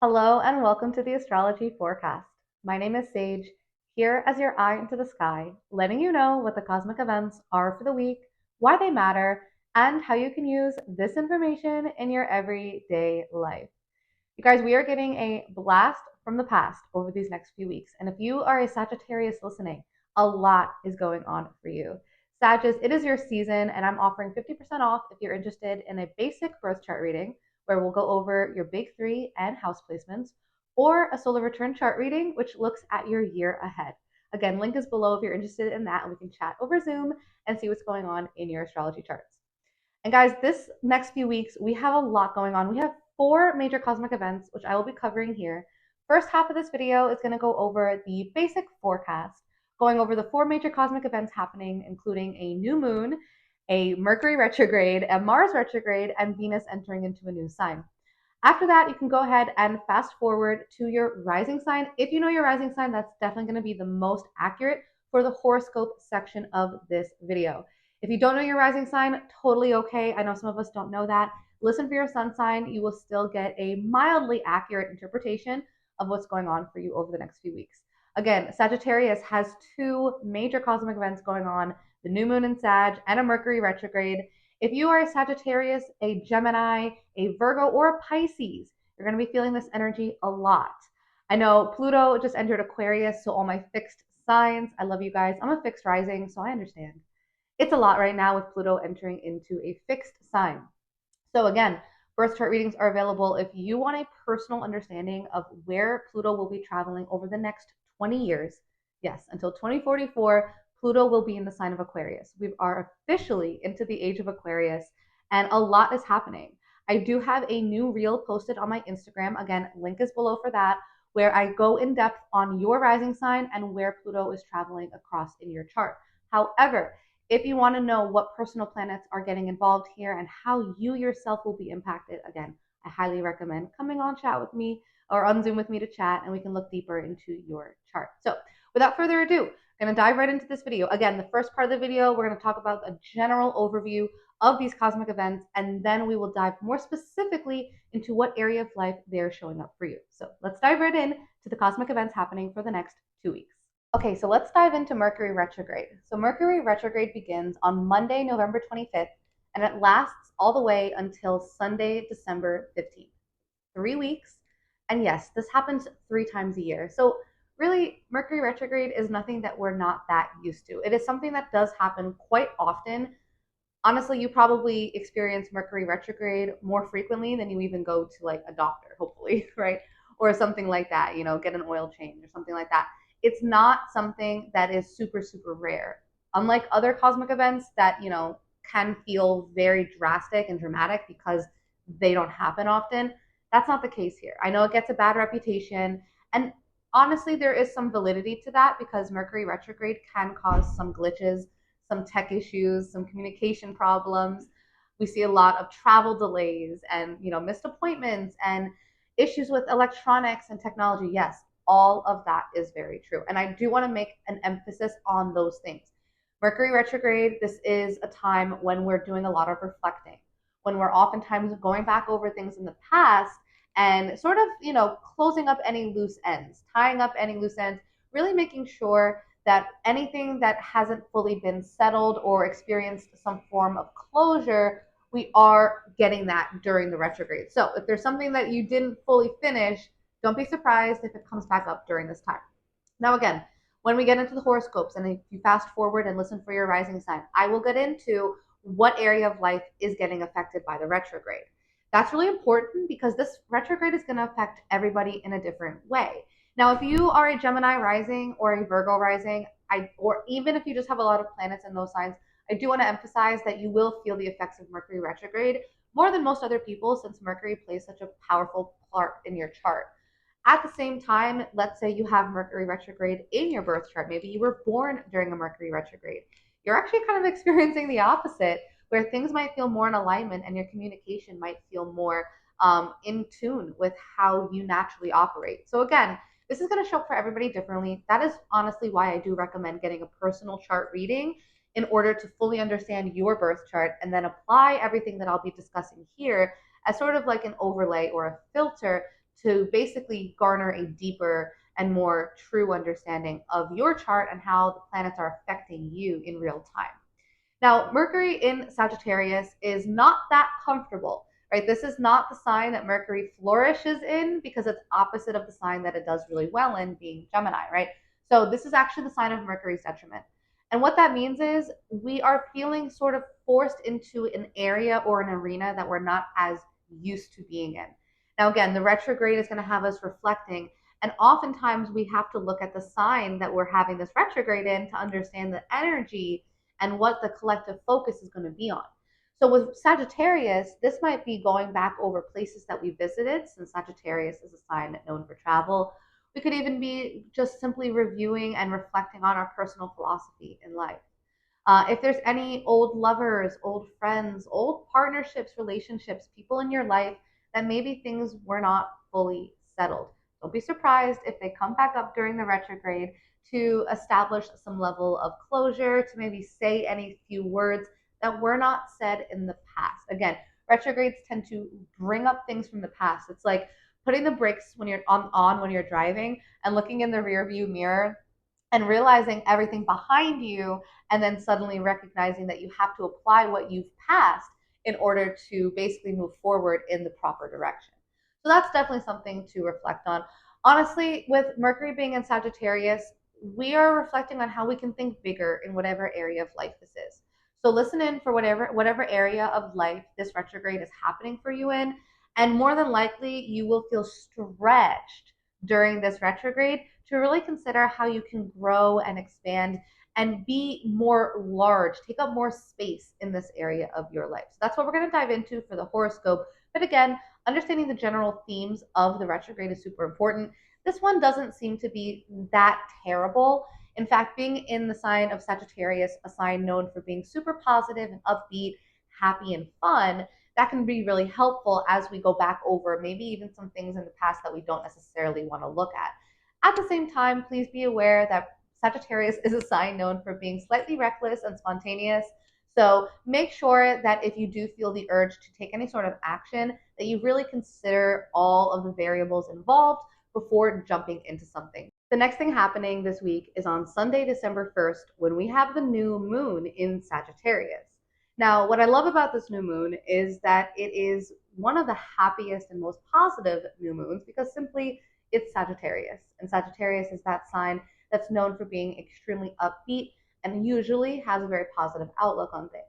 Hello and welcome to the astrology forecast. My name is Sage, here as your eye into the sky, letting you know what the cosmic events are for the week, why they matter, and how you can use this information in your everyday life. You guys, we are getting a blast from the past over these next few weeks. And if you are a Sagittarius listening, a lot is going on for you. Sagittarius, it is your season, and I'm offering 50% off if you're interested in a basic birth chart reading where we'll go over your big three and house placements, or a solar return chart reading, which looks at your year ahead. Again, link is below if you're interested in that, and we can chat over Zoom and see what's going on in your astrology charts. And guys, this next few weeks, we have a lot going on. We have four major cosmic events, which I will be covering here. First half of this video is going to go over the basic forecast, going over the four major cosmic events happening, including a new moon, a Mercury retrograde, a Mars retrograde, and Venus entering into a new sign. After that, you can go ahead and fast forward to your rising sign. If you know your rising sign, that's definitely going to be the most accurate for the horoscope section of this video. If you don't know your rising sign, totally okay. I know some of us don't know that. Listen for your sun sign. You will still get a mildly accurate interpretation of what's going on for you over the next few weeks. Again, Sagittarius has two major cosmic events going on, the new moon in Sag and a Mercury retrograde. If you are a Sagittarius, a Gemini, a Virgo, or a Pisces, you're going to be feeling this energy a lot. I know Pluto just entered Aquarius, so all my fixed signs, I love you guys. I'm a fixed rising, so I understand. It's a lot right now with Pluto entering into a fixed sign. So again, birth chart readings are available if you want a personal understanding of where Pluto will be traveling over the next 20 years. Yes, until 2044, Pluto will be in the sign of Aquarius. We are officially into the age of Aquarius, and a lot is happening. I do have a new reel posted on my Instagram. Again, link is below for that, where I go in depth on your rising sign and where Pluto is traveling across in your chart. However, if you want to know what personal planets are getting involved here and how you yourself will be impacted, again, I highly recommend coming on chat with me or on Zoom with me to chat, and we can look deeper into your chart. So without further ado, I'm going to dive right into this video. Again, the first part of the video, we're going to talk about a general overview of these cosmic events, and then we will dive more specifically into what area of life they're showing up for you. So let's dive right in to the cosmic events happening for the next 2 weeks. Okay, so let's dive into Mercury retrograde. So Mercury retrograde begins on Monday, November 25th, and it lasts all the way until Sunday, December 15th. 3 weeks. And yes, this happens 3 times a year. So really, Mercury retrograde is nothing that we're not that used to. It is something that does happen quite often. Honestly, you probably experience Mercury retrograde more frequently than you even go to like a doctor, hopefully, right? Or something like that, get an oil change or something like that. It's not something that is super, super rare. Unlike other cosmic events that, can feel very drastic and dramatic because they don't happen often, that's not the case here. I know it gets a bad reputation, and honestly, there is some validity to that because Mercury retrograde can cause some glitches, some tech issues, some communication problems. We see a lot of travel delays and, missed appointments and issues with electronics and technology. Yes, all of that is very true. And I do want to make an emphasis on those things. Mercury retrograde, this is a time when we're doing a lot of reflecting, when we're oftentimes going back over things in the past and sort of, closing up any loose ends, tying up any loose ends, really making sure that anything that hasn't fully been settled or experienced some form of closure, we are getting that during the retrograde. So if there's something that you didn't fully finish, don't be surprised if it comes back up during this time. Now, again, when we get into the horoscopes, and if you fast forward and listen for your rising sign, I will get into what area of life is getting affected by the retrograde. That's really important because this retrograde is going to affect everybody in a different way. Now, if you are a Gemini rising or a Virgo rising, or even if you just have a lot of planets in those signs, I do want to emphasize that you will feel the effects of Mercury retrograde more than most other people, since Mercury plays such a powerful part in your chart. At the same time, let's say you have Mercury retrograde in your birth chart. Maybe you were born during a Mercury retrograde. You're actually kind of experiencing the opposite, where things might feel more in alignment and your communication might feel more in tune with how you naturally operate. So again, this is going to show up for everybody differently. That is honestly why I do recommend getting a personal chart reading in order to fully understand your birth chart and then apply everything that I'll be discussing here as sort of like an overlay or a filter to basically garner a deeper and more true understanding of your chart and how the planets are affecting you in real time. Now, Mercury in Sagittarius is not that comfortable, right? This is not the sign that Mercury flourishes in because it's opposite of the sign that it does really well in, being Gemini, right? So this is actually the sign of Mercury's detriment. And what that means is we are feeling sort of forced into an area or an arena that we're not as used to being in. Now, again, the retrograde is going to have us reflecting, and oftentimes we have to look at the sign that we're having this retrograde in to understand the energy and what the collective focus is going to be on. So with Sagittarius, this might be going back over places that we visited, since Sagittarius is a sign known for travel. We could even be just simply reviewing and reflecting on our personal philosophy in life. If there's any old lovers, old friends, old partnerships, relationships, people in your life that maybe things were not fully settled, don't be surprised if they come back up during the retrograde to establish some level of closure, to maybe say any few words that were not said in the past. Again, retrogrades tend to bring up things from the past. It's like putting the brakes when you're on when you're driving and looking in the rear view mirror and realizing everything behind you, and then suddenly recognizing that you have to apply what you've passed in order to basically move forward in the proper direction. So that's definitely something to reflect on. Honestly, with Mercury being in Sagittarius, we are reflecting on how we can think bigger in whatever area of life this is. So listen in for whatever area of life this retrograde is happening for you in, and more than likely you will feel stretched during this retrograde to really consider how you can grow and expand and be more large, take up more space in this area of your life. So that's what we're going to dive into for the horoscope. But again, understanding the general themes of the retrograde is super important. This one doesn't seem to be that terrible. In fact, being in the sign of Sagittarius, a sign known for being super positive and upbeat, happy and fun, that can be really helpful as we go back over maybe even some things in the past that we don't necessarily want to look at. At the same time, please be aware that Sagittarius is a sign known for being slightly reckless and spontaneous. So make sure that if you do feel the urge to take any sort of action, that you really consider all of the variables involved before jumping into something. The next thing happening this week is on Sunday, December 1st, when we have the new moon in Sagittarius. Now, what I love about this new moon is that it is one of the happiest and most positive new moons because simply it's Sagittarius. And Sagittarius is that sign that's known for being extremely upbeat and usually has a very positive outlook on things.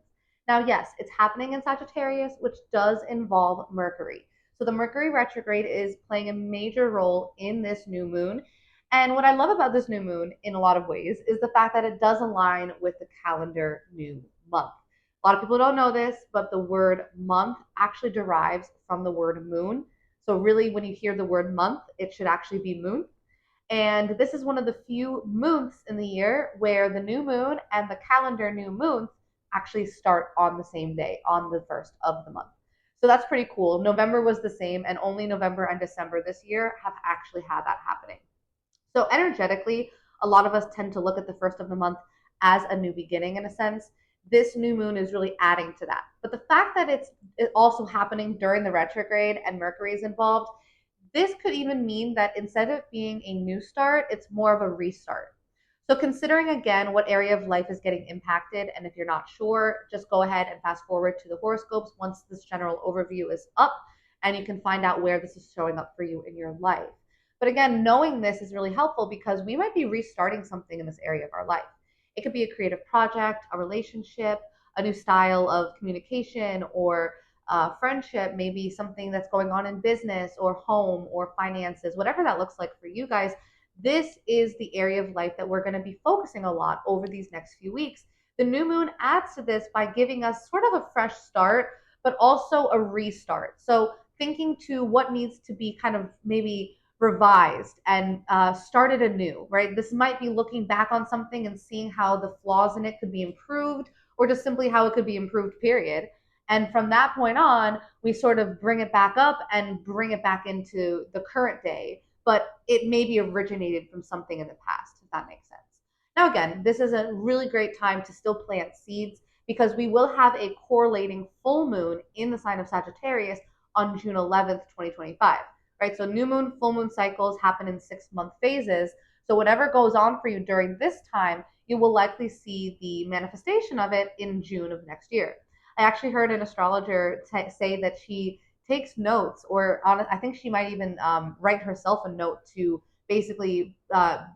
Now, yes, it's happening in Sagittarius, which does involve Mercury. So the Mercury retrograde is playing a major role in this new moon. And what I love about this new moon in a lot of ways is the fact that it does align with the calendar new month. A lot of people don't know this, but the word month actually derives from the word moon. So really, when you hear the word month, it should actually be moon. And this is one of the few months in the year where the new moon and the calendar new moon actually start on the same day, on the first of the month. So that's pretty cool. November was the same, and only November and December this year have actually had that happening. So energetically, a lot of us tend to look at the first of the month as a new beginning in a sense. This new moon is really adding to that. But the fact that it's also happening during the retrograde and Mercury is involved, this could even mean that instead of being a new start, it's more of a restart. So considering again what area of life is getting impacted, and if you're not sure, just go ahead and fast forward to the horoscopes once this general overview is up, and you can find out where this is showing up for you in your life. But again, knowing this is really helpful because we might be restarting something in this area of our life. It could be a creative project, a relationship, a new style of communication, or friendship, maybe something that's going on in business or home or finances, whatever that looks like for you guys. This is the area of life that we're going to be focusing a lot over these next few weeks. The new moon adds to this by giving us sort of a fresh start, but also a restart. So thinking to what needs to be kind of maybe revised and started anew, right? This might be looking back on something and seeing how the flaws in it could be improved, or just simply how it could be improved, period. And from that point on, we sort of bring it back up and bring it back into the current day, but it may be originated from something in the past, if that makes sense. Now, again, this is a really great time to still plant seeds because we will have a correlating full moon in the sign of Sagittarius on June 11th, 2025. right? So new moon, full moon cycles happen in 6-month phases. So whatever goes on for you during this time, you will likely see the manifestation of it in June of next year. I actually heard an astrologer say that she takes notes, or I think she might even write herself a note to basically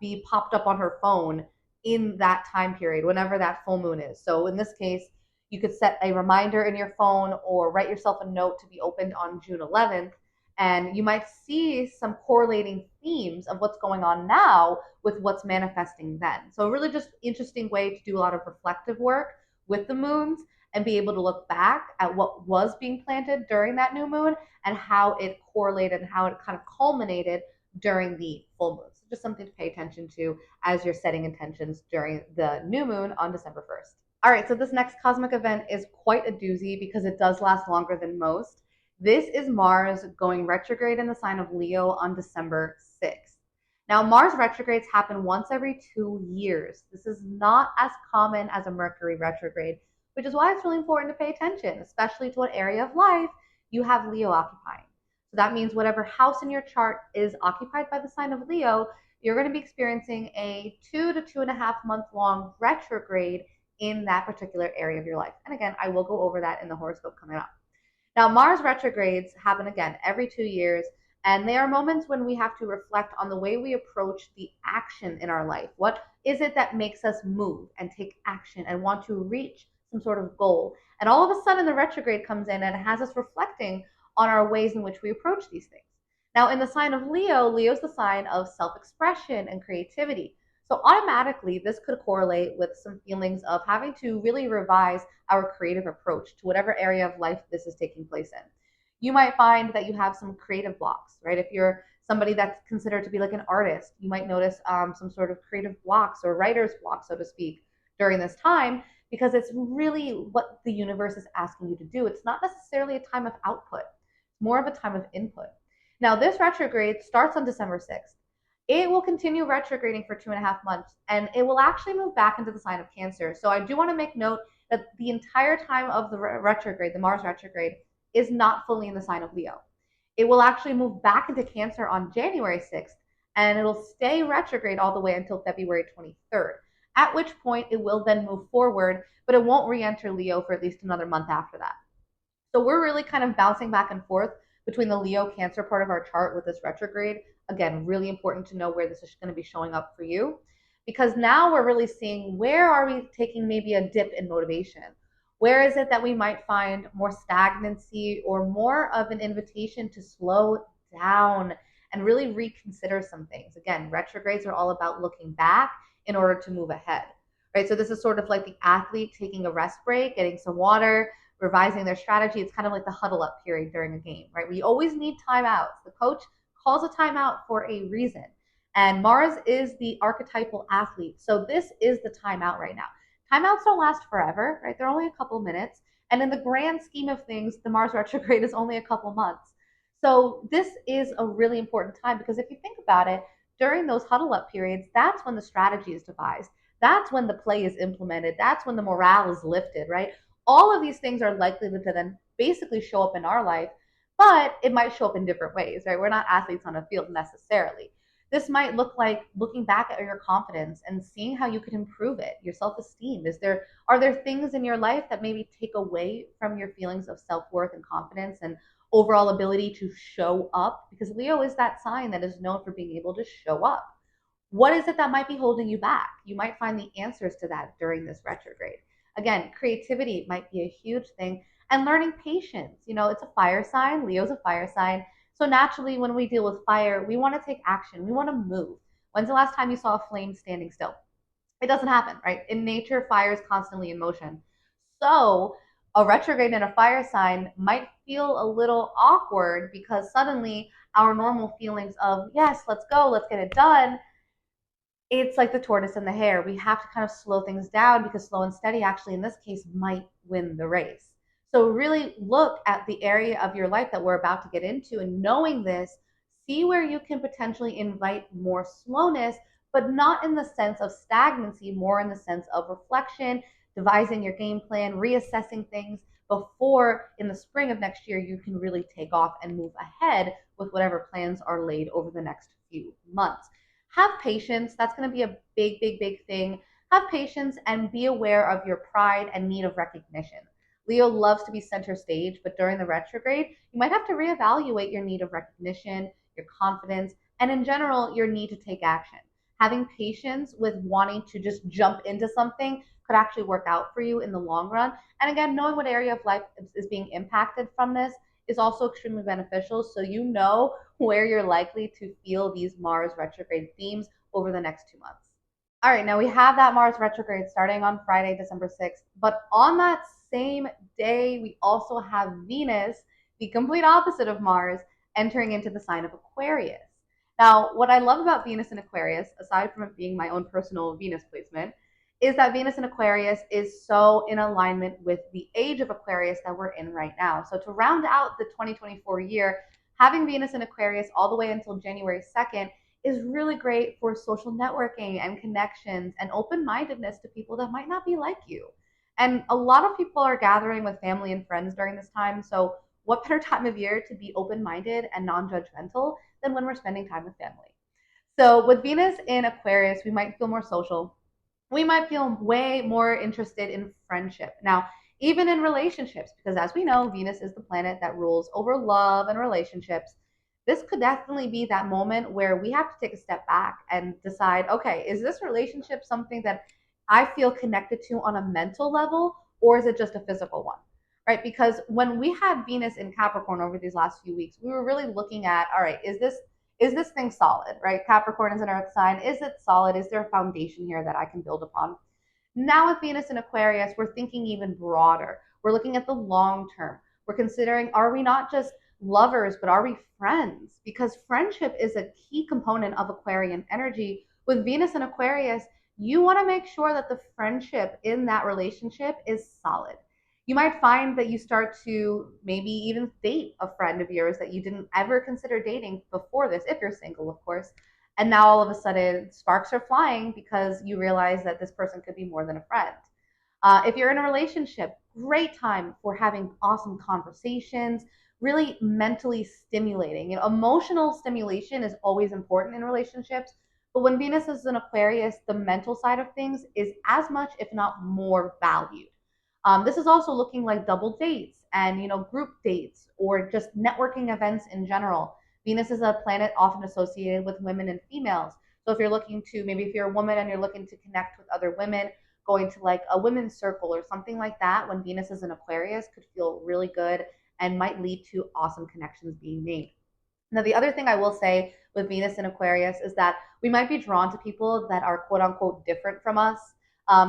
be popped up on her phone in that time period, whenever that full moon is. So in this case, you could set a reminder in your phone or write yourself a note to be opened on June 11th. And you might see some correlating themes of what's going on now with what's manifesting then. So, really, just interesting way to do a lot of reflective work with the moons and be able to look back at what was being planted during that new moon and how it correlated and how it kind of culminated during the full moon. So, just something to pay attention to as you're setting intentions during the new moon on December 1st. All right, so this next cosmic event is quite a doozy because it does last longer than most. This is Mars going retrograde in the sign of Leo on December 6th. Now, Mars retrogrades happen once every 2 years. This is not as common as a Mercury retrograde, which is why it's really important to pay attention, especially to what area of life you have Leo occupying. So that means whatever house in your chart is occupied by the sign of Leo, you're going to be experiencing a 2 to 2.5 month long retrograde in that particular area of your life. And again, I will go over that in the horoscope coming up. Now, Mars retrogrades happen again every 2 years, and they are moments when we have to reflect on the way we approach the action in our life. What is it that makes us move and take action and want to reach some sort of goal? And all of a sudden, the retrograde comes in and it has us reflecting on our ways in which we approach these things. Now, in the sign of Leo, Leo's the sign of self-expression and creativity. So automatically, this could correlate with some feelings of having to really revise our creative approach to whatever area of life this is taking place in. You might find that you have some creative blocks, right? If you're somebody that's considered to be like an artist, you might notice some sort of creative blocks or writer's block, so to speak, during this time, because it's really what the universe is asking you to do. It's not necessarily a time of output, it's more of a time of input. Now, this retrograde starts on December 6th. It will continue retrograding for 2.5 months, and it will actually move back into the sign of Cancer. So I do want to make note that the entire time of the retrograde, the Mars retrograde, is not fully in the sign of Leo. It will actually move back into Cancer on January 6th, and it'll stay retrograde all the way until February 23rd, at which point it will then move forward, but it won't re-enter Leo for at least another month after that. So we're really kind of bouncing back and forth between the Leo Cancer part of our chart with this retrograde. Again, really important to know where this is going to be showing up for you, because now we're really seeing where are we taking maybe a dip in motivation. Where is it that we might find more stagnancy or more of an invitation to slow down and really reconsider some things? Again, retrogrades are all about looking back in order to move ahead, right? So this is sort of like the athlete taking a rest break, getting some water, revising their strategy. It's kind of like the huddle up period during a game, right? We always need timeouts. The coach calls a timeout for a reason. And Mars is the archetypal athlete. So this is the timeout right now. Timeouts don't last forever, right? They're only a couple minutes. And in the grand scheme of things, the Mars retrograde is only a couple months. So this is a really important time, because if you think about it, during those huddle up periods, that's when the strategy is devised. That's when the play is implemented. That's when the morale is lifted, right? All of these things are likely to then basically show up in our life, but it might show up in different ways, right? We're not athletes on a field necessarily. This might look like looking back at your confidence and seeing how you could improve it, your self-esteem. Are there things in your life that maybe take away from your feelings of self-worth and confidence and overall ability to show up? Because Leo is that sign that is known for being able to show up. What is it that might be holding you back? You might find the answers to that during this retrograde. Again, creativity might be a huge thing, and learning patience. It's a fire sign. Leo's a fire sign. So naturally, when we deal with fire, we want to take action. We want to move. When's the last time you saw a flame standing still? It doesn't happen, right? In nature, fire is constantly in motion. So a retrograde in a fire sign might feel a little awkward, because suddenly our normal feelings of, yes, let's go, let's get it done, it's like the tortoise and the hare. We have to kind of slow things down, because slow and steady actually in this case might win the race. So really look at the area of your life that we're about to get into, and knowing this, see where you can potentially invite more slowness, but not in the sense of stagnancy, more in the sense of reflection, devising your game plan, reassessing things before in the spring of next year you can really take off and move ahead with whatever plans are laid over the next few months. Have patience. That's going to be a big, big, big thing. Have patience and be aware of your pride and need of recognition. Leo loves to be center stage, but during the retrograde, you might have to reevaluate your need of recognition, your confidence, and in general, your need to take action. Having patience with wanting to just jump into something could actually work out for you in the long run. And again, knowing what area of life is being impacted from this is also extremely beneficial. So you know where you're likely to feel these Mars retrograde themes over the next 2 months. All right, now we have that Mars retrograde starting on Friday, December 6th. But on that same day, we also have Venus, the complete opposite of Mars, entering into the sign of Aquarius. Now, what I love about Venus in Aquarius, aside from it being my own personal Venus placement, is that Venus in Aquarius is so in alignment with the age of Aquarius that we're in right now. So to round out the 2024 year, having Venus in Aquarius all the way until January 2nd is really great for social networking and connections and open-mindedness to people that might not be like you. And a lot of people are gathering with family and friends during this time. So what better time of year to be open-minded and non-judgmental than when we're spending time with family? So with Venus in Aquarius, we might feel more social. We might feel way more interested in friendship. Now, even in relationships, because as we know, Venus is the planet that rules over love and relationships. This could definitely be that moment where we have to take a step back and decide, okay, is this relationship something that I feel connected to on a mental level, or is it just a physical one? Right? Because when we had Venus in Capricorn over these last few weeks, we were really looking at, all right, is this thing solid, right? Capricorn is an earth sign. Is it solid? Is there a foundation here that I can build upon? Now with Venus in Aquarius, we're thinking even broader. We're looking at the long term. We're considering, are we not just lovers, but are we friends? Because friendship is a key component of Aquarian energy. With Venus in Aquarius, you want to make sure that the friendship in that relationship is solid. You might find that you start to maybe even date a friend of yours that you didn't ever consider dating before this, if you're single, of course. And now all of a sudden, sparks are flying because you realize that this person could be more than a friend. If you're in a relationship, great time for having awesome conversations, really mentally stimulating. Emotional stimulation is always important in relationships, but when Venus is in Aquarius, the mental side of things is as much, if not more, valued. This is also looking like double dates and group dates or just networking events in general. Venus is a planet often associated with women and females. So if you're looking to, maybe if you're a woman and you're looking to connect with other women, going to like a women's circle or something like that when Venus is in Aquarius could feel really good and might lead to awesome connections being made. Now, the other thing I will say with Venus in Aquarius is that we might be drawn to people that are quote unquote different from us.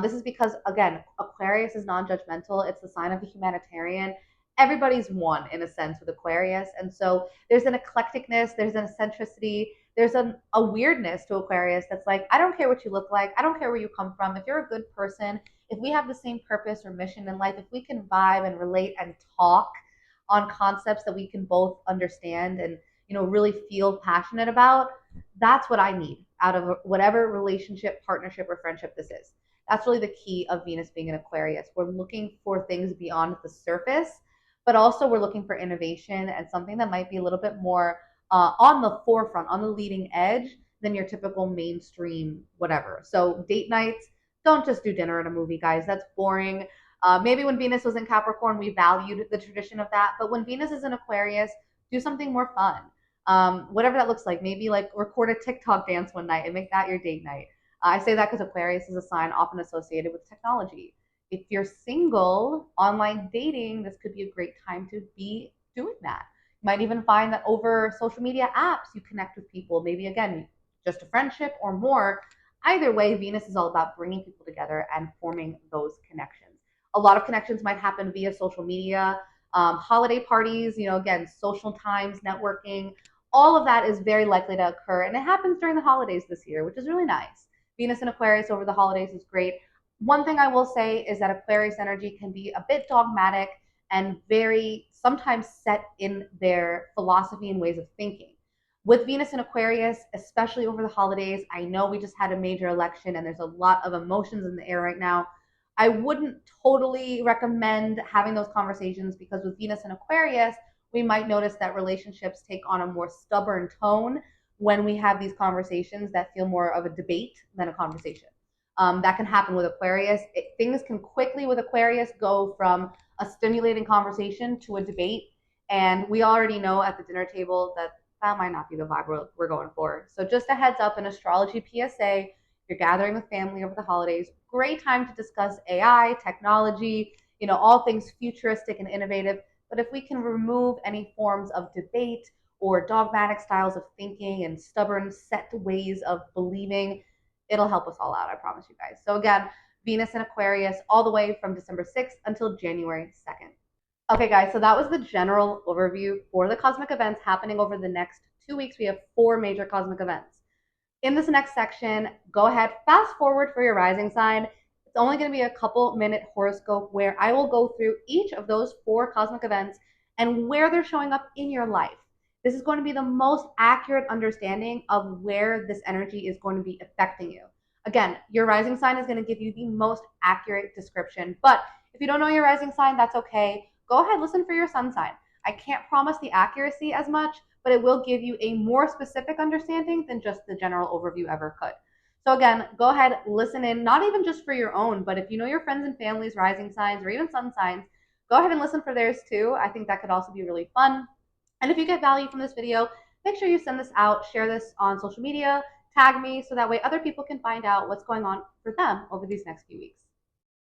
This is because, again, Aquarius is non-judgmental. It's the sign of the humanitarian. Everybody's one in a sense with Aquarius. And so there's an eclecticness, there's an eccentricity, there's a weirdness to Aquarius that's like, I don't care what you look like. I don't care where you come from. If you're a good person, if we have the same purpose or mission in life, if we can vibe and relate and talk on concepts that we can both understand and really feel passionate about, that's what I need out of whatever relationship, partnership, or friendship this is. That's really the key of Venus being in Aquarius. We're looking for things beyond the surface, but also we're looking for innovation and something that might be a little bit more on the forefront, on the leading edge than your typical mainstream whatever. So date nights, don't just do dinner and a movie, guys. That's boring. Maybe when Venus was in Capricorn, we valued the tradition of that. But when Venus is in Aquarius, do something more fun. Whatever that looks like. Maybe like record a TikTok dance one night and make that your date night. I say that because Aquarius is a sign often associated with technology. If you're single, online dating, this could be a great time to be doing that. You might even find that over social media apps, you connect with people, maybe again, just a friendship or more. Either way, Venus is all about bringing people together and forming those connections. A lot of connections might happen via social media, holiday parties, again, social times, networking. All of that is very likely to occur, and it happens during the holidays this year, which is really nice. Venus in Aquarius over the holidays is great. One thing I will say is that Aquarius energy can be a bit dogmatic and very sometimes set in their philosophy and ways of thinking. With Venus in Aquarius, especially over the holidays, I know we just had a major election and there's a lot of emotions in the air right now. I wouldn't totally recommend having those conversations because with Venus in Aquarius, we might notice that relationships take on a more stubborn tone when we have these conversations that feel more of a debate than a conversation. That can happen with Aquarius. Things can quickly with Aquarius go from a stimulating conversation to a debate. And we already know at the dinner table that that might not be the vibe we're going for. So just a heads up, an astrology PSA, you're gathering with family over the holidays, great time to discuss AI, technology, all things futuristic and innovative. But if we can remove any forms of debate or dogmatic styles of thinking and stubborn set ways of believing, it'll help us all out, I promise you guys. So again, Venus in Aquarius all the way from December 6th until January 2nd. Okay, guys, so that was the general overview for the cosmic events happening over the next 2 weeks. We have 4 major cosmic events. In this next section, go ahead, fast forward for your rising sign. It's only going to be a couple-minute horoscope where I will go through each of those 4 cosmic events and where they're showing up in your life. This is going to be the most accurate understanding of where this energy is going to be affecting you. Again, your rising sign is going to give you the most accurate description, but if you don't know your rising sign, that's okay. Go ahead, listen for your sun sign. I can't promise the accuracy as much, but it will give you a more specific understanding than just the general overview ever could. So again, go ahead, listen in, not even just for your own, but if you know your friends and family's rising signs or even sun signs, go ahead and listen for theirs too. I think that could also be really fun. And if you get value from this video, make sure you send this out, share this on social media, tag me, so that way other people can find out what's going on for them over these next few weeks.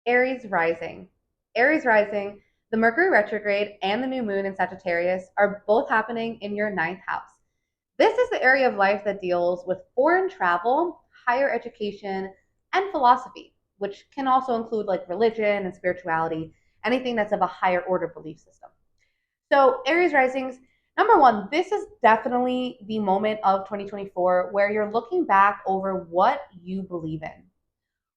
Aries Rising. Aries Rising, the Mercury Retrograde and the new moon in Sagittarius are both happening in your 9th house. This is the area of life that deals with foreign travel, higher education, and philosophy, which can also include like religion and spirituality, anything that's of a higher order belief system. So Aries Risings, number one, this is definitely the moment of 2024 where you're looking back over what you believe in.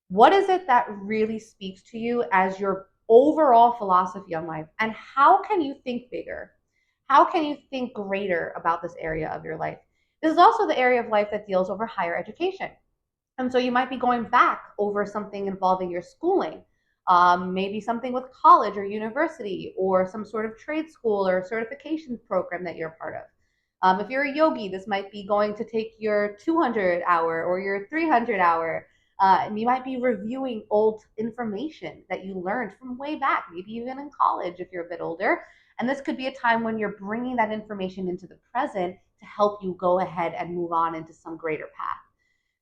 What is it that really speaks to you as your overall philosophy on life? And how can you think bigger? How can you think greater about this area of your life? This is also the area of life that deals over higher education. And so you might be going back over something involving your schooling, maybe something with college or university or some sort of trade school or certification program that you're part of. If you're a yogi, this might be going to take your 200 hour or your 300 hour. And you might be reviewing old information that you learned from way back, maybe even in college if you're a bit older. And this could be a time when you're bringing that information into the present to help you go ahead and move on into some greater path.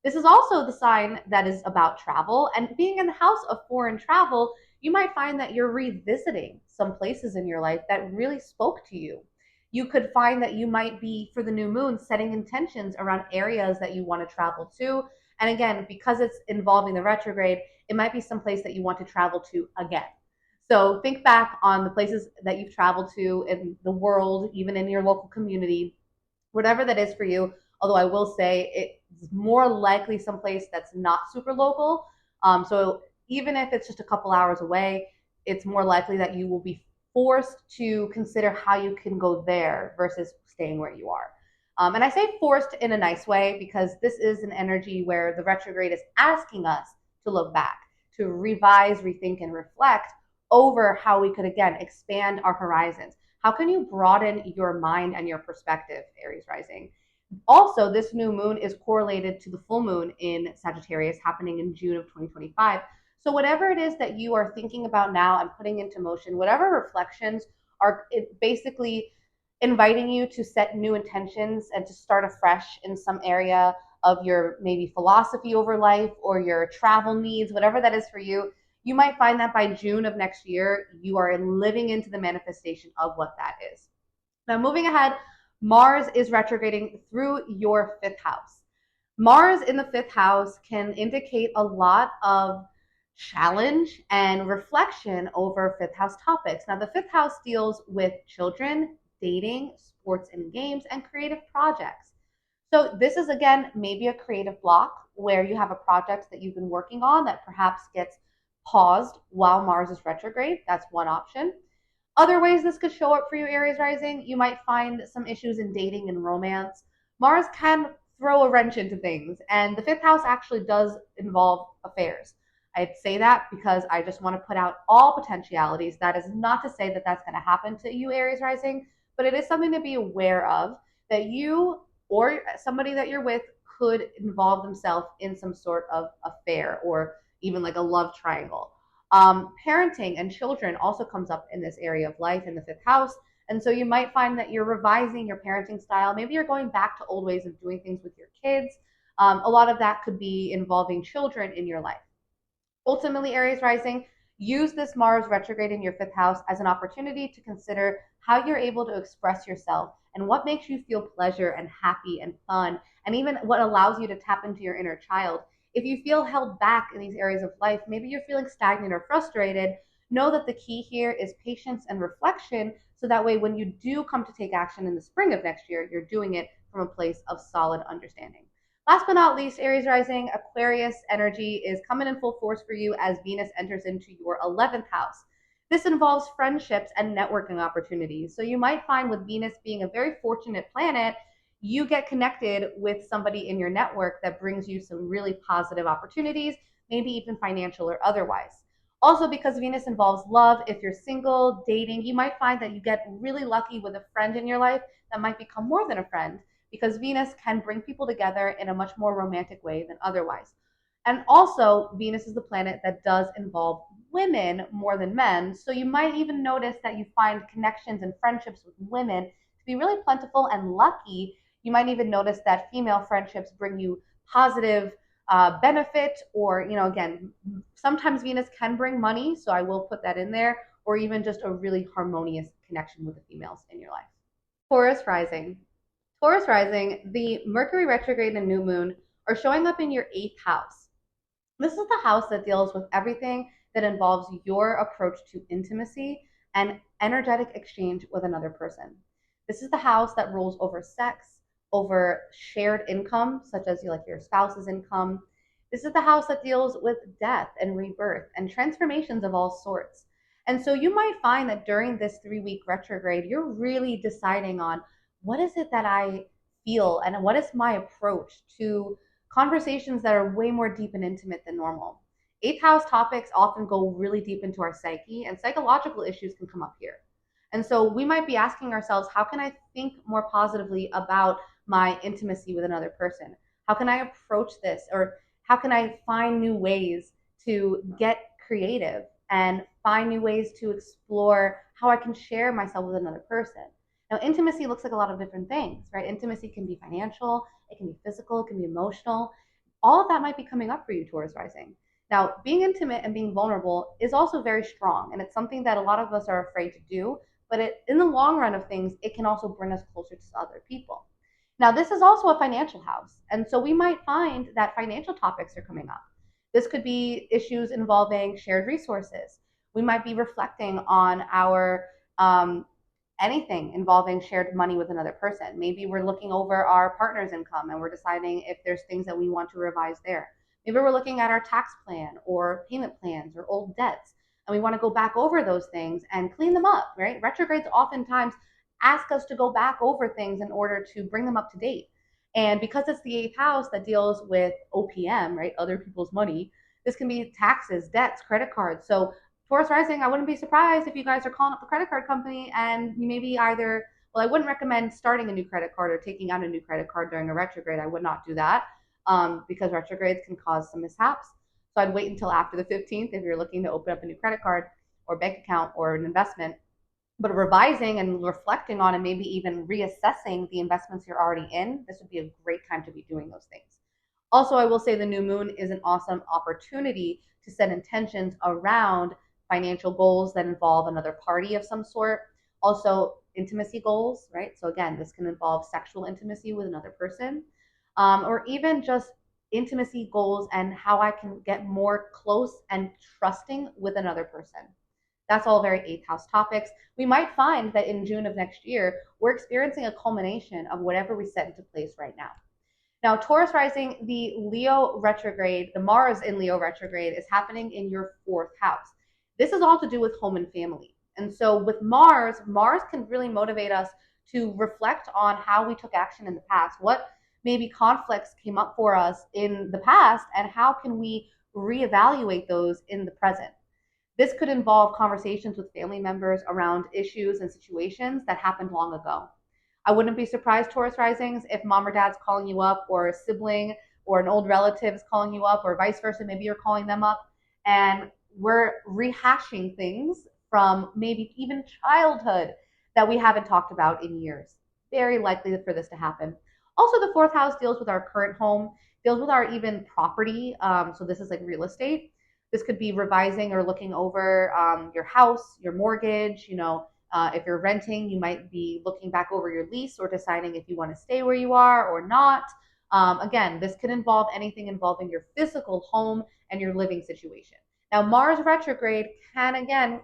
This is also the sign that is about travel, and being in the house of foreign travel, you might find that you're revisiting some places in your life that really spoke to you. You could find that you might be, for the new moon, setting intentions around areas that you want to travel to. And again, because it's involving the retrograde, it might be some place that you want to travel to again. So think back on the places that you've traveled to in the world, even in your local community, whatever that is for you. Although I will say it's more likely someplace that's not super local. So even if it's just a couple hours away, it's more likely that you will be forced to consider how you can go there versus staying where you are. And I say forced in a nice way because this is an energy where the retrograde is asking us to look back, to revise, rethink, and reflect over how we could, again, expand our horizons. How can you broaden your mind and your perspective, Aries Rising? Also, this new moon is correlated to the full moon in Sagittarius happening in June of 2025. So whatever it is that you are thinking about now and putting into motion, whatever reflections are basically inviting you to set new intentions and to start afresh in some area of your maybe philosophy over life or your travel needs, whatever that is for you, you might find that by June of next year, you are living into the manifestation of what that is. Now, moving ahead, Mars is retrograding through your 5th house. Mars in the 5th house can indicate a lot of challenge and reflection over 5th house topics. Now, the 5th house deals with children, dating, sports and games, and creative projects. So this is, again, maybe a creative block where you have a project that you've been working on that perhaps gets paused while Mars is retrograde. That's one option. Other ways this could show up for you, Aries Rising, you might find some issues in dating and romance. Mars can throw a wrench into things, and the 5th house actually does involve affairs. I'd say that because I just want to put out all potentialities. That is not to say that that's going to happen to you, Aries Rising, but it is something to be aware of, that you or somebody that you're with could involve themselves in some sort of affair or even like a love triangle. Parenting and children also comes up in this area of life in the fifth house. And so you might find that you're revising your parenting style. Maybe you're going back to old ways of doing things with your kids. A lot of that could be involving children in your life. Ultimately, Aries rising, use this Mars retrograde in your fifth house as an opportunity to consider how you're able to express yourself and what makes you feel pleasure and happy and fun, and even what allows you to tap into your inner child. If you feel held back in these areas of life, maybe you're feeling stagnant or frustrated, know that the key here is patience and reflection. So that way, when you do come to take action in the spring of next year, you're doing it from a place of solid understanding. Last but not least, Aries rising, Aquarius energy is coming in full force for you as Venus enters into your 11th house. This involves friendships and networking opportunities. So you might find with Venus being a very fortunate planet, you get connected with somebody in your network that brings you some really positive opportunities, maybe even financial or otherwise. Also, because Venus involves love, if you're single, dating, you might find that you get really lucky with a friend in your life that might become more than a friend, because Venus can bring people together in a much more romantic way than otherwise. And also, Venus is the planet that does involve women more than men. So you might even notice that you find connections and friendships with women to be really plentiful and lucky. You might even notice that female friendships bring you positive benefit, or, again, sometimes Venus can bring money. So I will put that in there, or even just a really harmonious connection with the females in your life. Taurus rising. Taurus rising, the Mercury retrograde and new moon are showing up in your eighth house. This is the house that deals with everything that involves your approach to intimacy and energetic exchange with another person. This is the house that rules over sex, over shared income, such as your spouse's income. This is the house that deals with death and rebirth and transformations of all sorts. And so you might find that during this 3-week retrograde, you're really deciding on what is it that I feel and what is my approach to conversations that are way more deep and intimate than normal. Eighth house topics often go really deep into our psyche, and psychological issues can come up here. And so we might be asking ourselves, how can I think more positively about my intimacy with another person? How can I approach this? Or how can I find new ways to get creative and find new ways to explore how I can share myself with another person? Now, intimacy looks like a lot of different things, right? Intimacy can be financial, it can be physical, it can be emotional. All of that might be coming up for you, Taurus rising. Now, being intimate and being vulnerable is also very strong, and it's something that a lot of us are afraid to do, but in the long run of things, it can also bring us closer to other people. Now, this is also a financial house, and so we might find that financial topics are coming up. This could be issues involving shared resources. We might be reflecting on our anything involving shared money with another person. Maybe we're looking over our partner's income and we're deciding if there's things that we want to revise there. Maybe we're looking at our tax plan or payment plans or old debts, and we want to go back over those things and clean them up, right? Retrogrades oftentimes ask us to go back over things in order to bring them up to date. And because it's the eighth house that deals with OPM, right, other people's money, this can be taxes, debts, credit cards. So Taurus rising, I wouldn't be surprised if you guys are calling up the credit card company and you maybe either, well, I wouldn't recommend starting a new credit card or taking out a new credit card during a retrograde. I would not do that because retrogrades can cause some mishaps. So I'd wait until after the 15th if you're looking to open up a new credit card or bank account or an investment. But revising and reflecting on and maybe even reassessing the investments you're already in, this would be a great time to be doing those things. Also, I will say the new moon is an awesome opportunity to set intentions around financial goals that involve another party of some sort. Also, intimacy goals, right? So again, this can involve sexual intimacy with another person, or even just intimacy goals and how I can get more close and trusting with another person. That's all very eighth house topics. We might find that in June of next year, we're experiencing a culmination of whatever we set into place right now. Now, Taurus rising, the Leo retrograde, the Mars in Leo retrograde is happening in your fourth house. This is all to do with home and family. And so with Mars, Mars can really motivate us to reflect on how we took action in the past. What maybe conflicts came up for us in the past, and how can we reevaluate those in the present? This could involve conversations with family members around issues and situations that happened long ago. I wouldn't be surprised, Taurus risings, if mom or dad's calling you up, or a sibling or an old relative is calling you up, or vice versa. Maybe you're calling them up, and we're rehashing things from maybe even childhood that we haven't talked about in years. Very likely for this to happen. Also, the fourth house deals with our current home, deals with our even property. So this is like real estate. This could be revising or looking over your house, your mortgage. If you're renting, you might be looking back over your lease or deciding if you want to stay where you are or not. Again, this could involve anything involving your physical home and your living situation. Now, Mars retrograde can, again,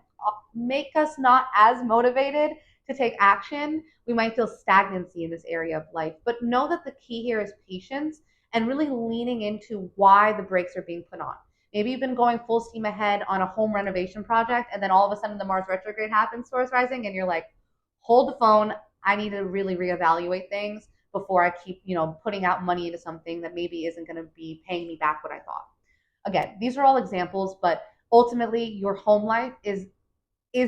make us not as motivated to take action. We might feel stagnancy in this area of life, but know that the key here is patience and really leaning into why the brakes are being put on. Maybe you've been going full steam ahead on a home renovation project, and then all of a sudden the Mars retrograde happens, Taurus rising, and you're like, hold the phone. I need to really reevaluate things before I keep, putting out money into something that maybe isn't going to be paying me back what I thought. Again, these are all examples, but ultimately your home life is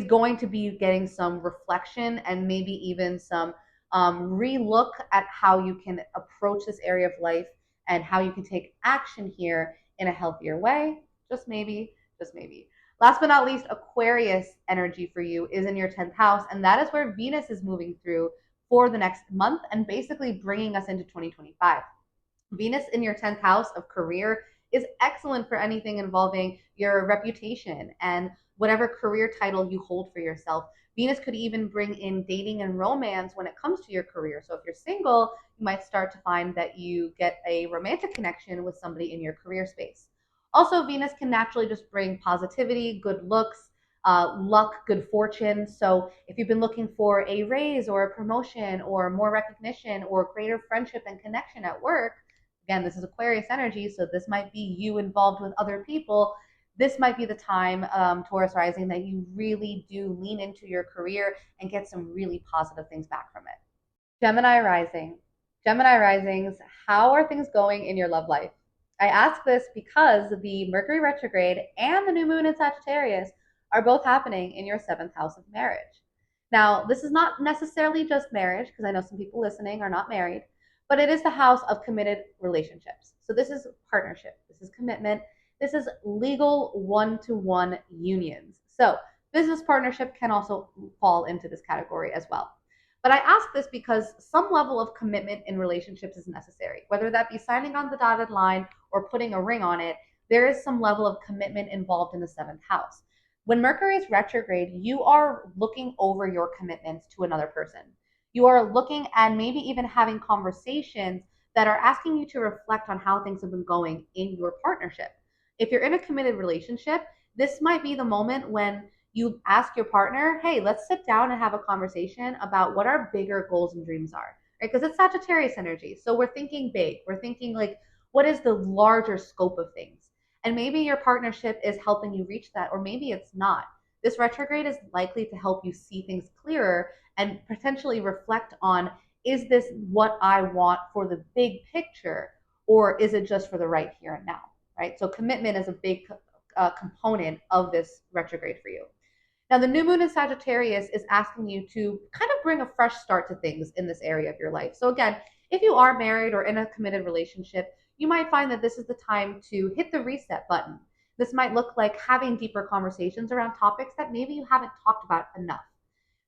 going to be getting some reflection and maybe even some relook at how you can approach this area of life and how you can take action here in a healthier way. Just maybe, just maybe. Last but not least, Aquarius energy for you is in your 10th house, and that is where Venus is moving through for the next month and basically bringing us into 2025. Venus in your 10th house of career is excellent for anything involving your reputation and whatever career title you hold for yourself. Venus could even bring in dating and romance when it comes to your career. So if you're single, you might start to find that you get a romantic connection with somebody in your career space. Also, Venus can naturally just bring positivity, good looks, luck, good fortune. So if you've been looking for a raise or a promotion or more recognition or greater friendship and connection at work, again, this is Aquarius energy, so this might be you involved with other people. This might be the time, Taurus rising, that you really do lean into your career and get some really positive things back from it. Gemini rising. Gemini risings, how are things going in your love life? I ask this because the Mercury retrograde and the new moon in Sagittarius are both happening in your 7th house of marriage. Now, this is not necessarily just marriage, because I know some people listening are not married, but it is the house of committed relationships. So this is partnership, this is commitment, this is legal one-to-one unions. So business partnership can also fall into this category as well. But I ask this because some level of commitment in relationships is necessary, whether that be signing on the dotted line or putting a ring on it. There is some level of commitment involved in the 7th house. When Mercury is retrograde, you are looking over your commitments to another person. You are looking and maybe even having conversations that are asking you to reflect on how things have been going in your partnership. If you're in a committed relationship, this might be the moment when you ask your partner, hey, let's sit down and have a conversation about what our bigger goals and dreams are, right? Because it's Sagittarius energy. So we're thinking big. We're thinking like, what is the larger scope of things? And maybe your partnership is helping you reach that, or maybe it's not. This retrograde is likely to help you see things clearer and potentially reflect on, is this what I want for the big picture, or is it just for the right here and now, right? So commitment is a big component of this retrograde for you. Now, the new moon in Sagittarius is asking you to kind of bring a fresh start to things in this area of your life. So again, if you are married or in a committed relationship, you might find that this is the time to hit the reset button. This might look like having deeper conversations around topics that maybe you haven't talked about enough.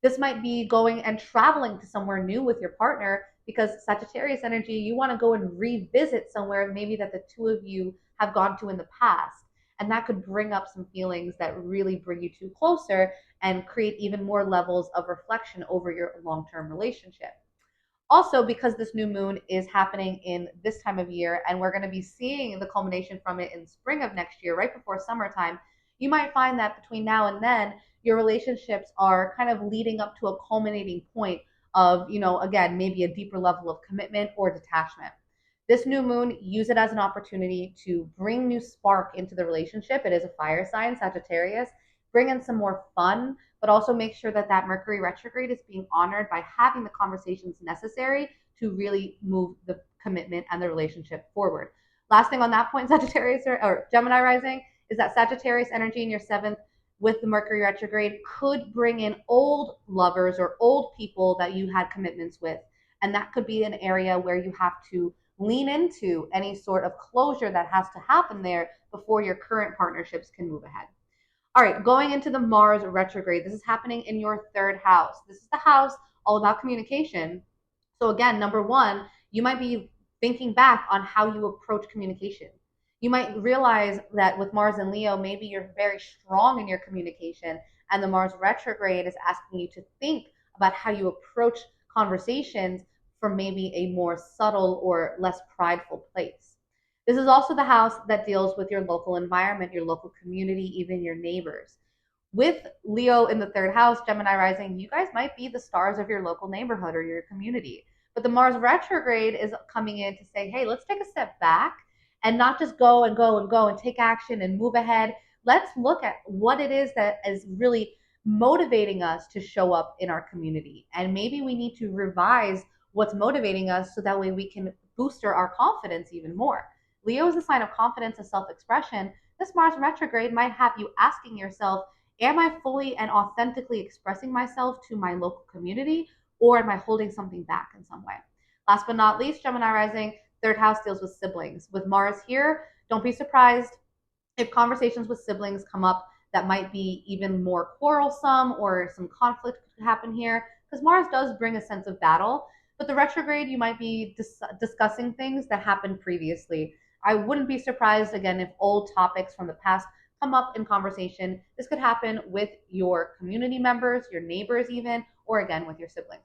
This might be going and traveling to somewhere new with your partner, because Sagittarius energy, you want to go and revisit somewhere maybe that the two of you have gone to in the past. And that could bring up some feelings that really bring you two closer and create even more levels of reflection over your long-term relationship. Also, because this new moon is happening in this time of year and we're going to be seeing the culmination from it in spring of next year, right before summertime, you might find that between now and then, your relationships are kind of leading up to a culminating point of, again, maybe a deeper level of commitment or detachment. This new moon, use it as an opportunity to bring new spark into the relationship. It is a fire sign, Sagittarius. Bring in some more fun, but also make sure that that Mercury retrograde is being honored by having the conversations necessary to really move the commitment and the relationship forward. Last thing on that point, Sagittarius or Gemini rising, is that Sagittarius energy in your 7th with the Mercury retrograde could bring in old lovers or old people that you had commitments with. And that could be an area where you have to lean into any sort of closure that has to happen there before your current partnerships can move ahead. All right, going into the Mars retrograde, this is happening in your third house. This is the house all about communication. So, again, number one, you might be thinking back on how you approach communication. You might realize that with Mars and Leo, maybe you're very strong in your communication, and the Mars retrograde is asking you to think about how you approach conversations from maybe a more subtle or less prideful place. This is also the house that deals with your local environment, your local community, even your neighbors. With Leo in the third house, Gemini rising, you guys might be the stars of your local neighborhood or your community. But the Mars retrograde is coming in to say, hey, let's take a step back and not just go and go and go and take action and move ahead. Let's look at what it is that is really motivating us to show up in our community. And maybe we need to revise what's motivating us so that way we can boost our confidence even more. Leo is a sign of confidence and self-expression. This Mars retrograde might have you asking yourself, am I fully and authentically expressing myself to my local community, or am I holding something back in some way? Last but not least, Gemini rising, third house deals with siblings. With Mars here, don't be surprised if conversations with siblings come up that might be even more quarrelsome or some conflict could happen here, because Mars does bring a sense of battle. But the retrograde, you might be discussing things that happened previously. I wouldn't be surprised, again, if old topics from the past come up in conversation. This could happen with your community members, your neighbors even, or again with your siblings.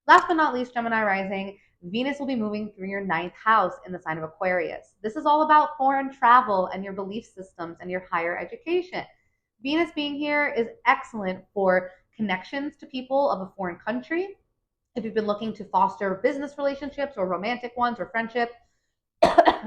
Last but not least, Gemini rising, Venus will be moving through your ninth house in the sign of Aquarius. This is all about foreign travel and your belief systems and your higher education. Venus being here is excellent for connections to people of a foreign country. If you've been looking to foster business relationships or romantic ones or friendship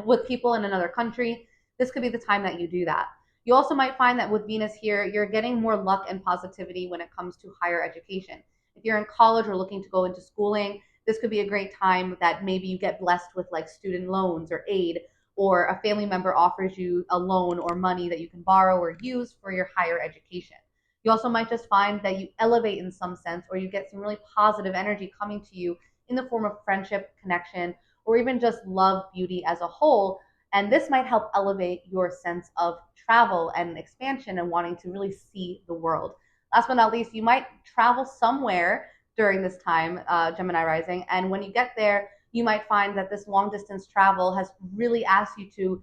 with people in another country, this could be the time that you do that. You also might find that with Venus here, you're getting more luck and positivity when it comes to higher education. If you're in college or looking to go into schooling, this could be a great time that maybe you get blessed with like student loans or aid, or a family member offers you a loan or money that you can borrow or use for your higher education. You also might just find that you elevate in some sense, or you get some really positive energy coming to you in the form of friendship, connection, or even just love, beauty as a whole. And this might help elevate your sense of travel and expansion and wanting to really see the world. Last but not least, you might travel somewhere during this time, Gemini rising. And when you get there, you might find that this long distance travel has really asked you to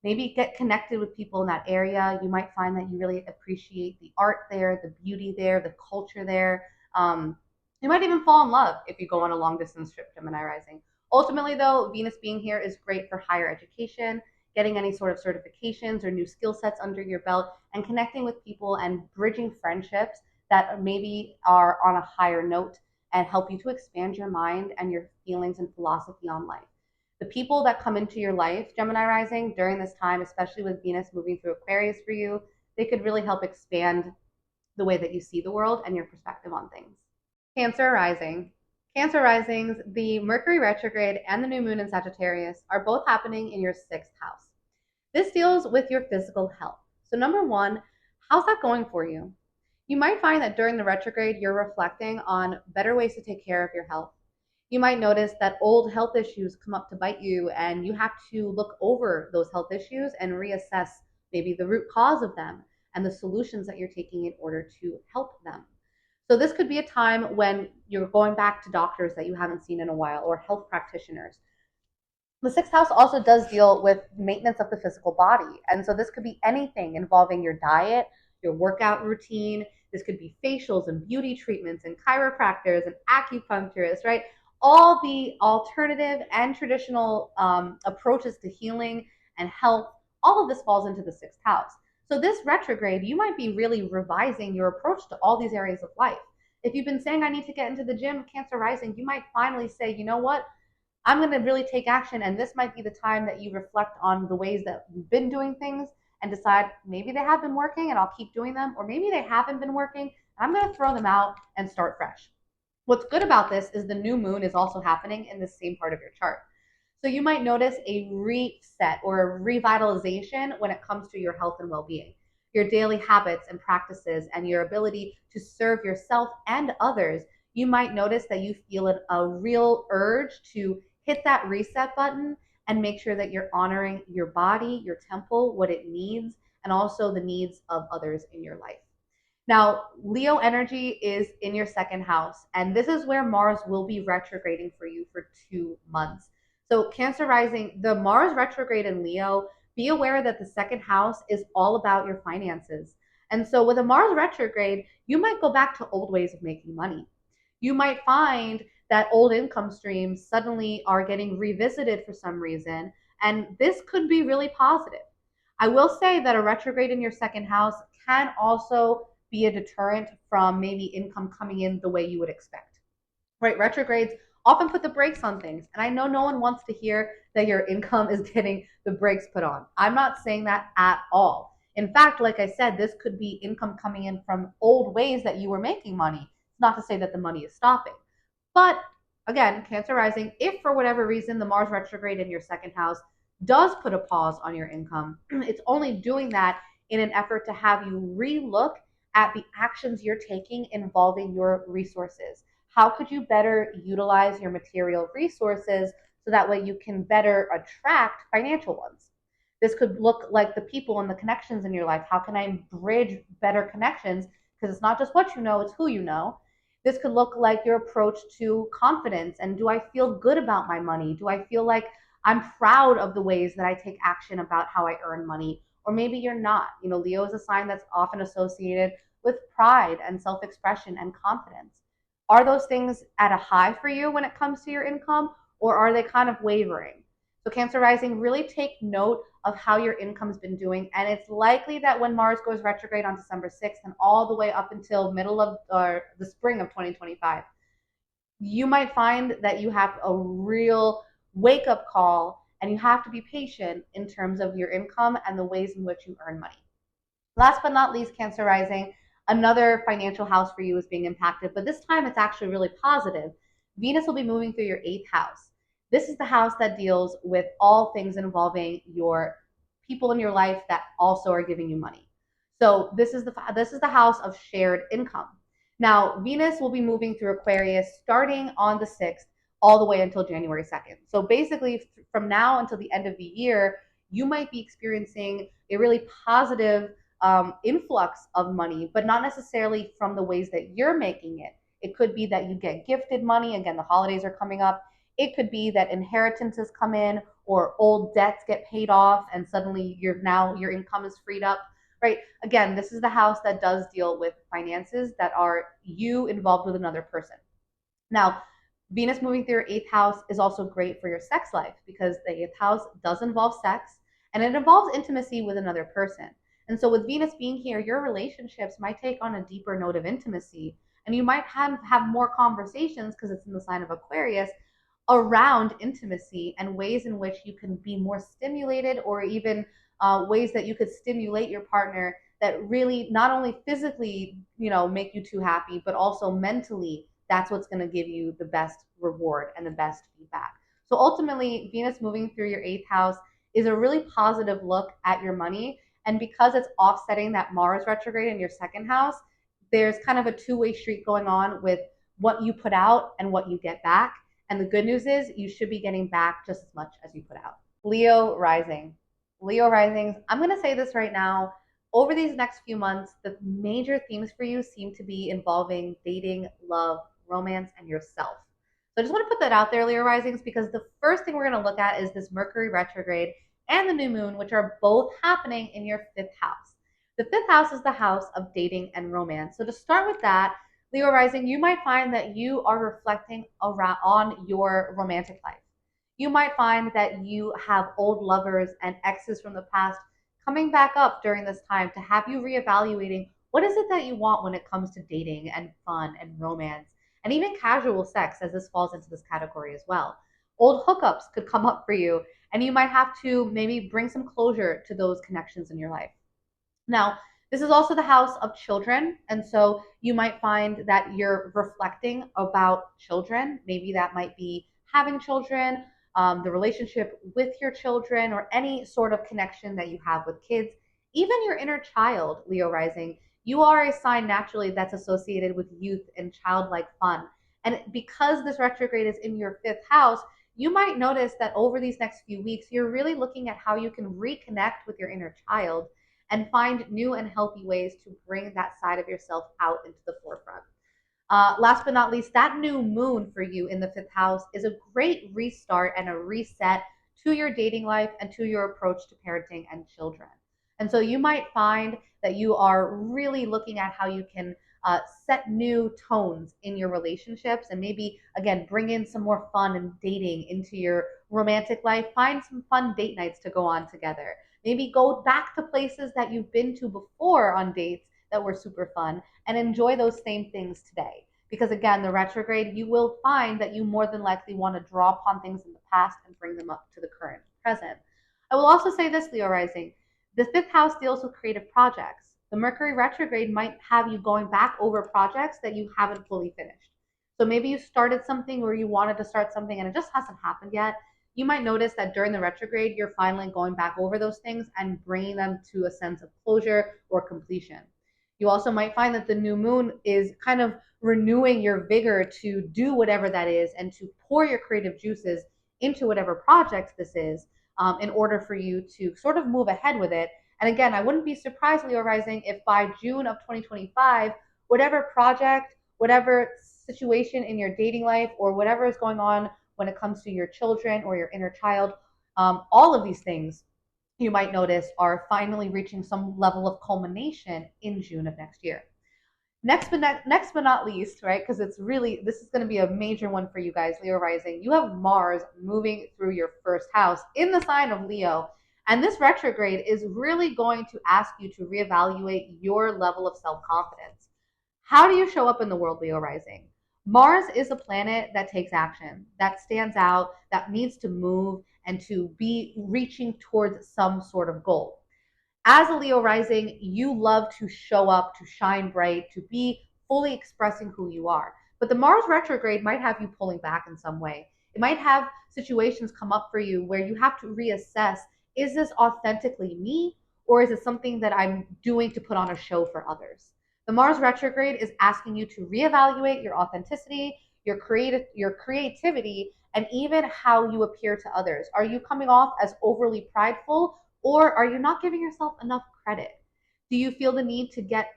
maybe get connected with people in that area. You might find that you really appreciate the art there, the beauty there, the culture there. You might even fall in love if you go on a long distance trip, Gemini rising. Ultimately, though, Venus being here is great for higher education, getting any sort of certifications or new skill sets under your belt, and connecting with people and bridging friendships that maybe are on a higher note and help you to expand your mind and your feelings and philosophy on life. The people that come into your life, Gemini rising, during this time, especially with Venus moving through Aquarius for you, they could really help expand the way that you see the world and your perspective on things. Cancer rising. Cancer risings, the Mercury retrograde and the new moon in Sagittarius are both happening in your sixth house. This deals with your physical health. So number one, how's that going for you? You might find that during the retrograde, you're reflecting on better ways to take care of your health. You might notice that old health issues come up to bite you, and you have to look over those health issues and reassess maybe the root cause of them and the solutions that you're taking in order to help them. So this could be a time when you're going back to doctors that you haven't seen in a while or health practitioners. The sixth house also does deal with maintenance of the physical body. And so this could be anything involving your diet, your workout routine. This could be facials and beauty treatments and chiropractors and acupuncturists, right? All the alternative and traditional approaches to healing and health, all of this falls into the sixth house. So this retrograde, you might be really revising your approach to all these areas of life. If you've been saying, I need to get into the gym, Cancer rising, you might finally say, you know what? I'm going to really take action, and this might be the time that you reflect on the ways that you've been doing things and decide maybe they have been working and I'll keep doing them, or maybe they haven't been working and I'm going to throw them out and start fresh. What's good about this is the new moon is also happening in the same part of your chart. So you might notice a reset or a revitalization when it comes to your health and well-being. your daily habits and practices and your ability to serve yourself and others, you might notice that you feel a real urge to hit that reset button and make sure that you're honoring your body, your temple, what it needs, and also the needs of others in your life. Now, Leo energy is in your second house, and this is where Mars will be retrograding for you for 2 months. So, Cancer rising, the Mars retrograde in Leo, be aware that the second house is all about your finances. And so, with a Mars retrograde, you might go back to old ways of making money. You might find that old income streams suddenly are getting revisited for some reason, and this could be really positive. I will say that a retrograde in your second house can also be a deterrent from maybe income coming in the way you would expect. Right? Retrogrades often put the brakes on things. And I know no one wants to hear that your income is getting the brakes put on. I'm not saying that at all. In fact, like I said, this could be income coming in from old ways that you were making money. It's not to say that the money is stopping. But again, Cancer rising, if for whatever reason the Mars retrograde in your second house does put a pause on your income, it's only doing that in an effort to have you relook at the actions you're taking involving your resources. How could you better utilize your material resources so that way you can better attract financial ones? This could look like the people and the connections in your life. How can I bridge better connections? Because it's not just what you know, it's who you know. This could look like your approach to confidence. And do I feel good about my money? Do I feel like I'm proud of the ways that I take action about how I earn money? Or maybe you're not. You know, Leo is a sign that's often associated with pride and self-expression and confidence. Are those things at a high for you when it comes to your income, or are they kind of wavering? So Cancer rising, really take note of how your income's been doing. And it's likely that when Mars goes retrograde on December 6th and all the way up until middle of or the spring of 2025, you might find that you have a real wake up call and you have to be patient in terms of your income and the ways in which you earn money. Last but not least, Cancer rising, another financial house for you is being impacted, but this time it's actually really positive. Venus will be moving through your eighth house. This is the house that deals with all things involving your people in your life that also are giving you money. So this is the house of shared income. Now, Venus will be moving through Aquarius starting on the 6th all the way until January 2nd. So basically from now until the end of the year, you might be experiencing a really positive influx of money, but not necessarily from the ways that you're making it. It could be that you get gifted money. Again, the holidays are coming up. It could be that inheritances come in or old debts get paid off and suddenly your income is freed up, right? Again, this is the house that does deal with finances that are you involved with another person. Now, Venus moving through your eighth house is also great for your sex life because the eighth house does involve sex and it involves intimacy with another person. And so with Venus being here, your relationships might take on a deeper note of intimacy and you might have more conversations because it's in the sign of Aquarius around intimacy and ways in which you can be more stimulated or even ways that you could stimulate your partner that really not only physically, make you too happy, but also mentally, that's what's going to give you the best reward and the best feedback. So ultimately, Venus moving through your eighth house is a really positive look at your money. And because it's offsetting that Mars retrograde in your second house, there's kind of a two-way street going on with what you put out and what you get back. And the good news is you should be getting back just as much as you put out. Leo rising. Leo risings, I'm going to say this right now. Over these next few months, the major themes for you seem to be involving dating, love, romance, and yourself. So I just want to put that out there, Leo risings, because the first thing we're going to look at is this Mercury retrograde and the new moon, which are both happening in your fifth house. The fifth house is the house of dating and romance. So to start with that, Leo rising, you might find that you are reflecting on your romantic life. You might find that you have old lovers and exes from the past coming back up during this time to have you reevaluating what is it that you want when it comes to dating and fun and romance and even casual sex, as this falls into this category as well. Old hookups could come up for you and you might have to maybe bring some closure to those connections in your life. Now, this is also the house of children. And so you might find that you're reflecting about children. Maybe that might be having children, the relationship with your children, or any sort of connection that you have with kids even your inner child, Leo Rising. You are a sign naturally that's associated with youth and childlike fun. And because this retrograde is in your fifth house, you might notice that over these next few weeks, you're really looking at how you can reconnect with your inner child and find new and healthy ways to bring that side of yourself out into the forefront. Last but not least, that new moon for you in the fifth house is a great restart and a reset to your dating life and to your approach to parenting and children. And so you might find that you are really looking at how you can set new tones in your relationships and maybe, again, bring in some more fun and dating into your romantic life. Find some fun date nights to go on together. Maybe go back to places that you've been to before on dates that were super fun and enjoy those same things today. Because again, the retrograde, you will find that you more than likely want to draw upon things in the past and bring them up to the current present. I will also say this, Leo Rising, the fifth house deals with creative projects. The Mercury retrograde might have you going back over projects that you haven't fully finished. So maybe you started something or you wanted to start something and it just hasn't happened yet. You might notice that during the retrograde, you're finally going back over those things and bringing them to a sense of closure or completion. You also might find that the new moon is kind of renewing your vigor to do whatever that is and to pour your creative juices into whatever project this is in order for you to sort of move ahead with it. And again, I wouldn't be surprised, Leo Rising, if by June of 2025, whatever project, whatever situation in your dating life, or whatever is going on when it comes to your children or your inner child, all of these things you might notice are finally reaching some level of culmination in June of next year. Next but not least, right? Because this is going to be a major one for you guys, Leo Rising. You have Mars moving through your first house in the sign of Leo. And this retrograde is really going to ask you to reevaluate your level of self confidence. How do you show up in the world, Leo Rising? Mars is a planet that takes action, that stands out, that needs to move and to be reaching towards some sort of goal. As a Leo rising, you love to show up, to shine bright, to be fully expressing who you are. But the Mars retrograde might have you pulling back in some way. It might have situations come up for you where you have to reassess, is this authentically me or is it something that I'm doing to put on a show for others? The Mars retrograde is asking you to reevaluate your authenticity, your creativity, and even how you appear to others. Are you coming off as overly prideful, or are you not giving yourself enough credit? Do you feel the need to get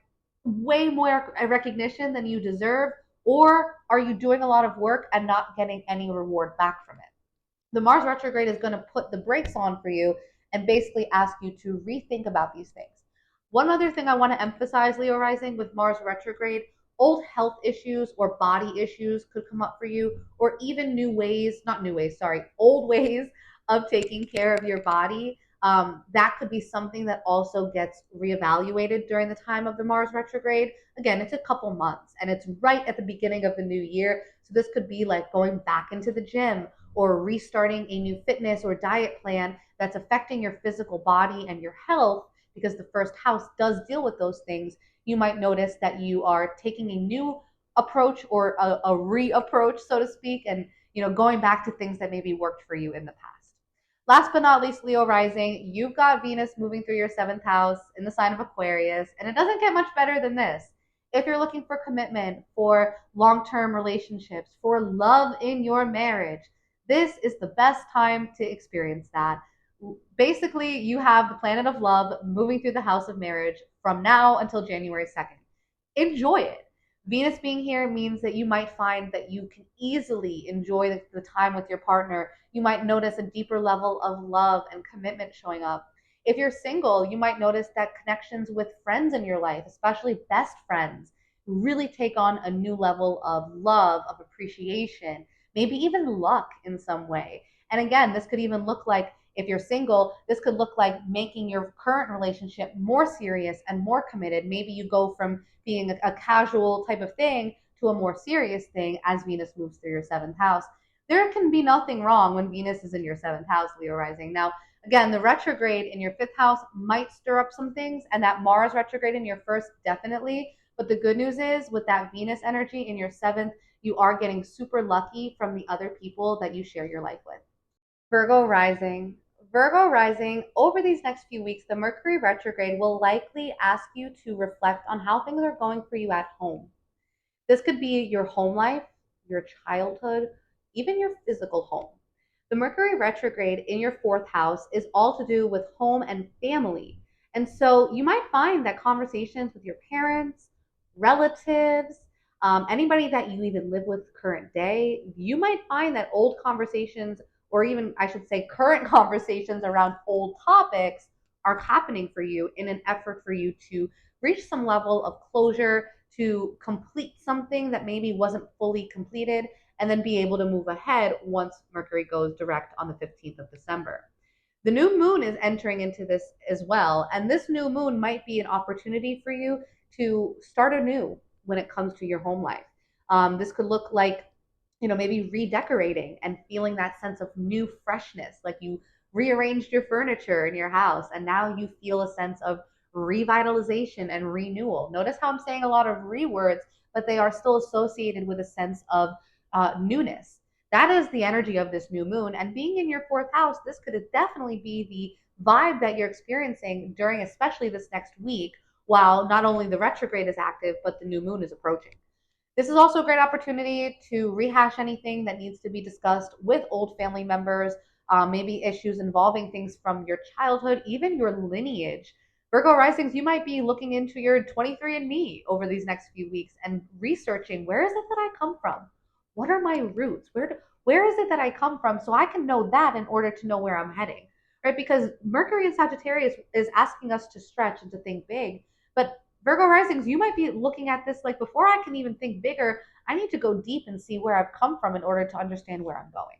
way more recognition than you deserve? Or are you doing a lot of work and not getting any reward back from it? The Mars retrograde is going to put the brakes on for you and basically ask you to rethink about these things. One other thing I want to emphasize, Leo Rising, with Mars retrograde, old health issues or body issues could come up for you, or even old ways of taking care of your body. That could be something that also gets reevaluated during the time of the Mars retrograde. Again, it's a couple months and it's right at the beginning of the new year. So this could be like going back into the gym or restarting a new fitness or diet plan that's affecting your physical body and your health, because the first house does deal with those things. You might notice that you are taking a new approach or a reapproach, so to speak, and going back to things that maybe worked for you in the past. Last but not least, Leo Rising, you've got Venus moving through your seventh house in the sign of Aquarius, and it doesn't get much better than this. If you're looking for commitment, for long-term relationships, for love in your marriage, this is the best time to experience that. Basically, you have the planet of love moving through the house of marriage from now until January 2nd. Enjoy it. Venus being here means that you might find that you can easily enjoy the time with your partner. You might notice a deeper level of love and commitment showing up. If you're single, you might notice that connections with friends in your life, especially best friends, really take on a new level of love, of appreciation, maybe even luck in some way. And again, this could even look like, if you're single, this could look like making your current relationship more serious and more committed. Maybe you go from being a casual type of thing to a more serious thing as Venus moves through your seventh house. There can be nothing wrong when Venus is in your seventh house, Leo Rising. Now, again, the retrograde in your fifth house might stir up some things, and that Mars retrograde in your first definitely. But the good news is, with that Venus energy in your seventh, you are getting super lucky from the other people that you share your life with. Virgo Rising. Virgo Rising, over these next few weeks, the Mercury Retrograde will likely ask you to reflect on how things are going for you at home. This could be your home life, your childhood, even your physical home. The Mercury retrograde in your fourth house is all to do with home and family. And so you might find that conversations with your parents, relatives, anybody that you even live with current day, you might find that old conversations, or even I should say current conversations around old topics, are happening for you in an effort for you to reach some level of closure, to complete something that maybe wasn't fully completed, and then be able to move ahead once Mercury goes direct on the 15th of December. The new moon is entering into this as well, and this new moon might be an opportunity for you to start anew when it comes to your home life. This could look like, maybe redecorating and feeling that sense of new freshness, like you rearranged your furniture in your house and now you feel a sense of revitalization and renewal. Notice how I'm saying a lot of rewords, but they are still associated with a sense of newness. That is the energy of this new moon. And being in your fourth house, this could definitely be the vibe that you're experiencing during, especially this next week, while not only the retrograde is active, but the new moon is approaching. This is also a great opportunity to rehash anything that needs to be discussed with old family members, maybe issues involving things from your childhood, even your lineage. Virgo risings, you might be looking into your 23andMe over these next few weeks and researching, where is it that I come from? What are my roots? Where is it that I come from? So I can know that in order to know where I'm heading, right? Because Mercury in Sagittarius is asking us to stretch and to think big. But Virgo risings, you might be looking at this like, before I can even think bigger, I need to go deep and see where I've come from in order to understand where I'm going.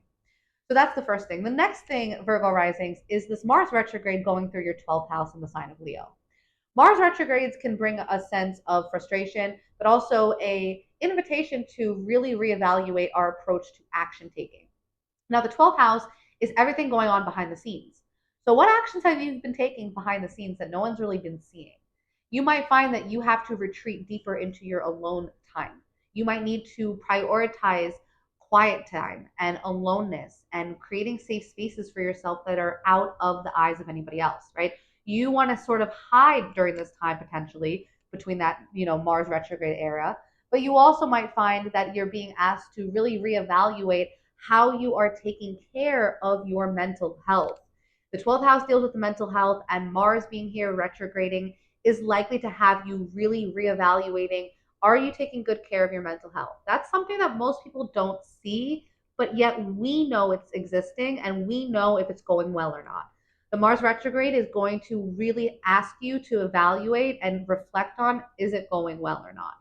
So that's the first thing. The next thing, Virgo risings, is this Mars retrograde going through your 12th house in the sign of Leo. Mars retrogrades can bring a sense of frustration, but also a invitation to really reevaluate our approach to action taking. Now, the 12th house is everything going on behind the scenes. So what actions have you been taking behind the scenes that no one's really been seeing? You might find that you have to retreat deeper into your alone time. You might need to prioritize quiet time and aloneness and creating safe spaces for yourself that are out of the eyes of anybody else, right? You want to sort of hide during this time potentially between that, Mars retrograde era, but you also might find that you're being asked to really reevaluate how you are taking care of your mental health. The 12th house deals with the mental health, and Mars being here retrograding is likely to have you really reevaluating, are you taking good care of your mental health? That's something that most people don't see, but yet we know it's existing and we know if it's going well or not. The Mars retrograde is going to really ask you to evaluate and reflect on, is it going well or not?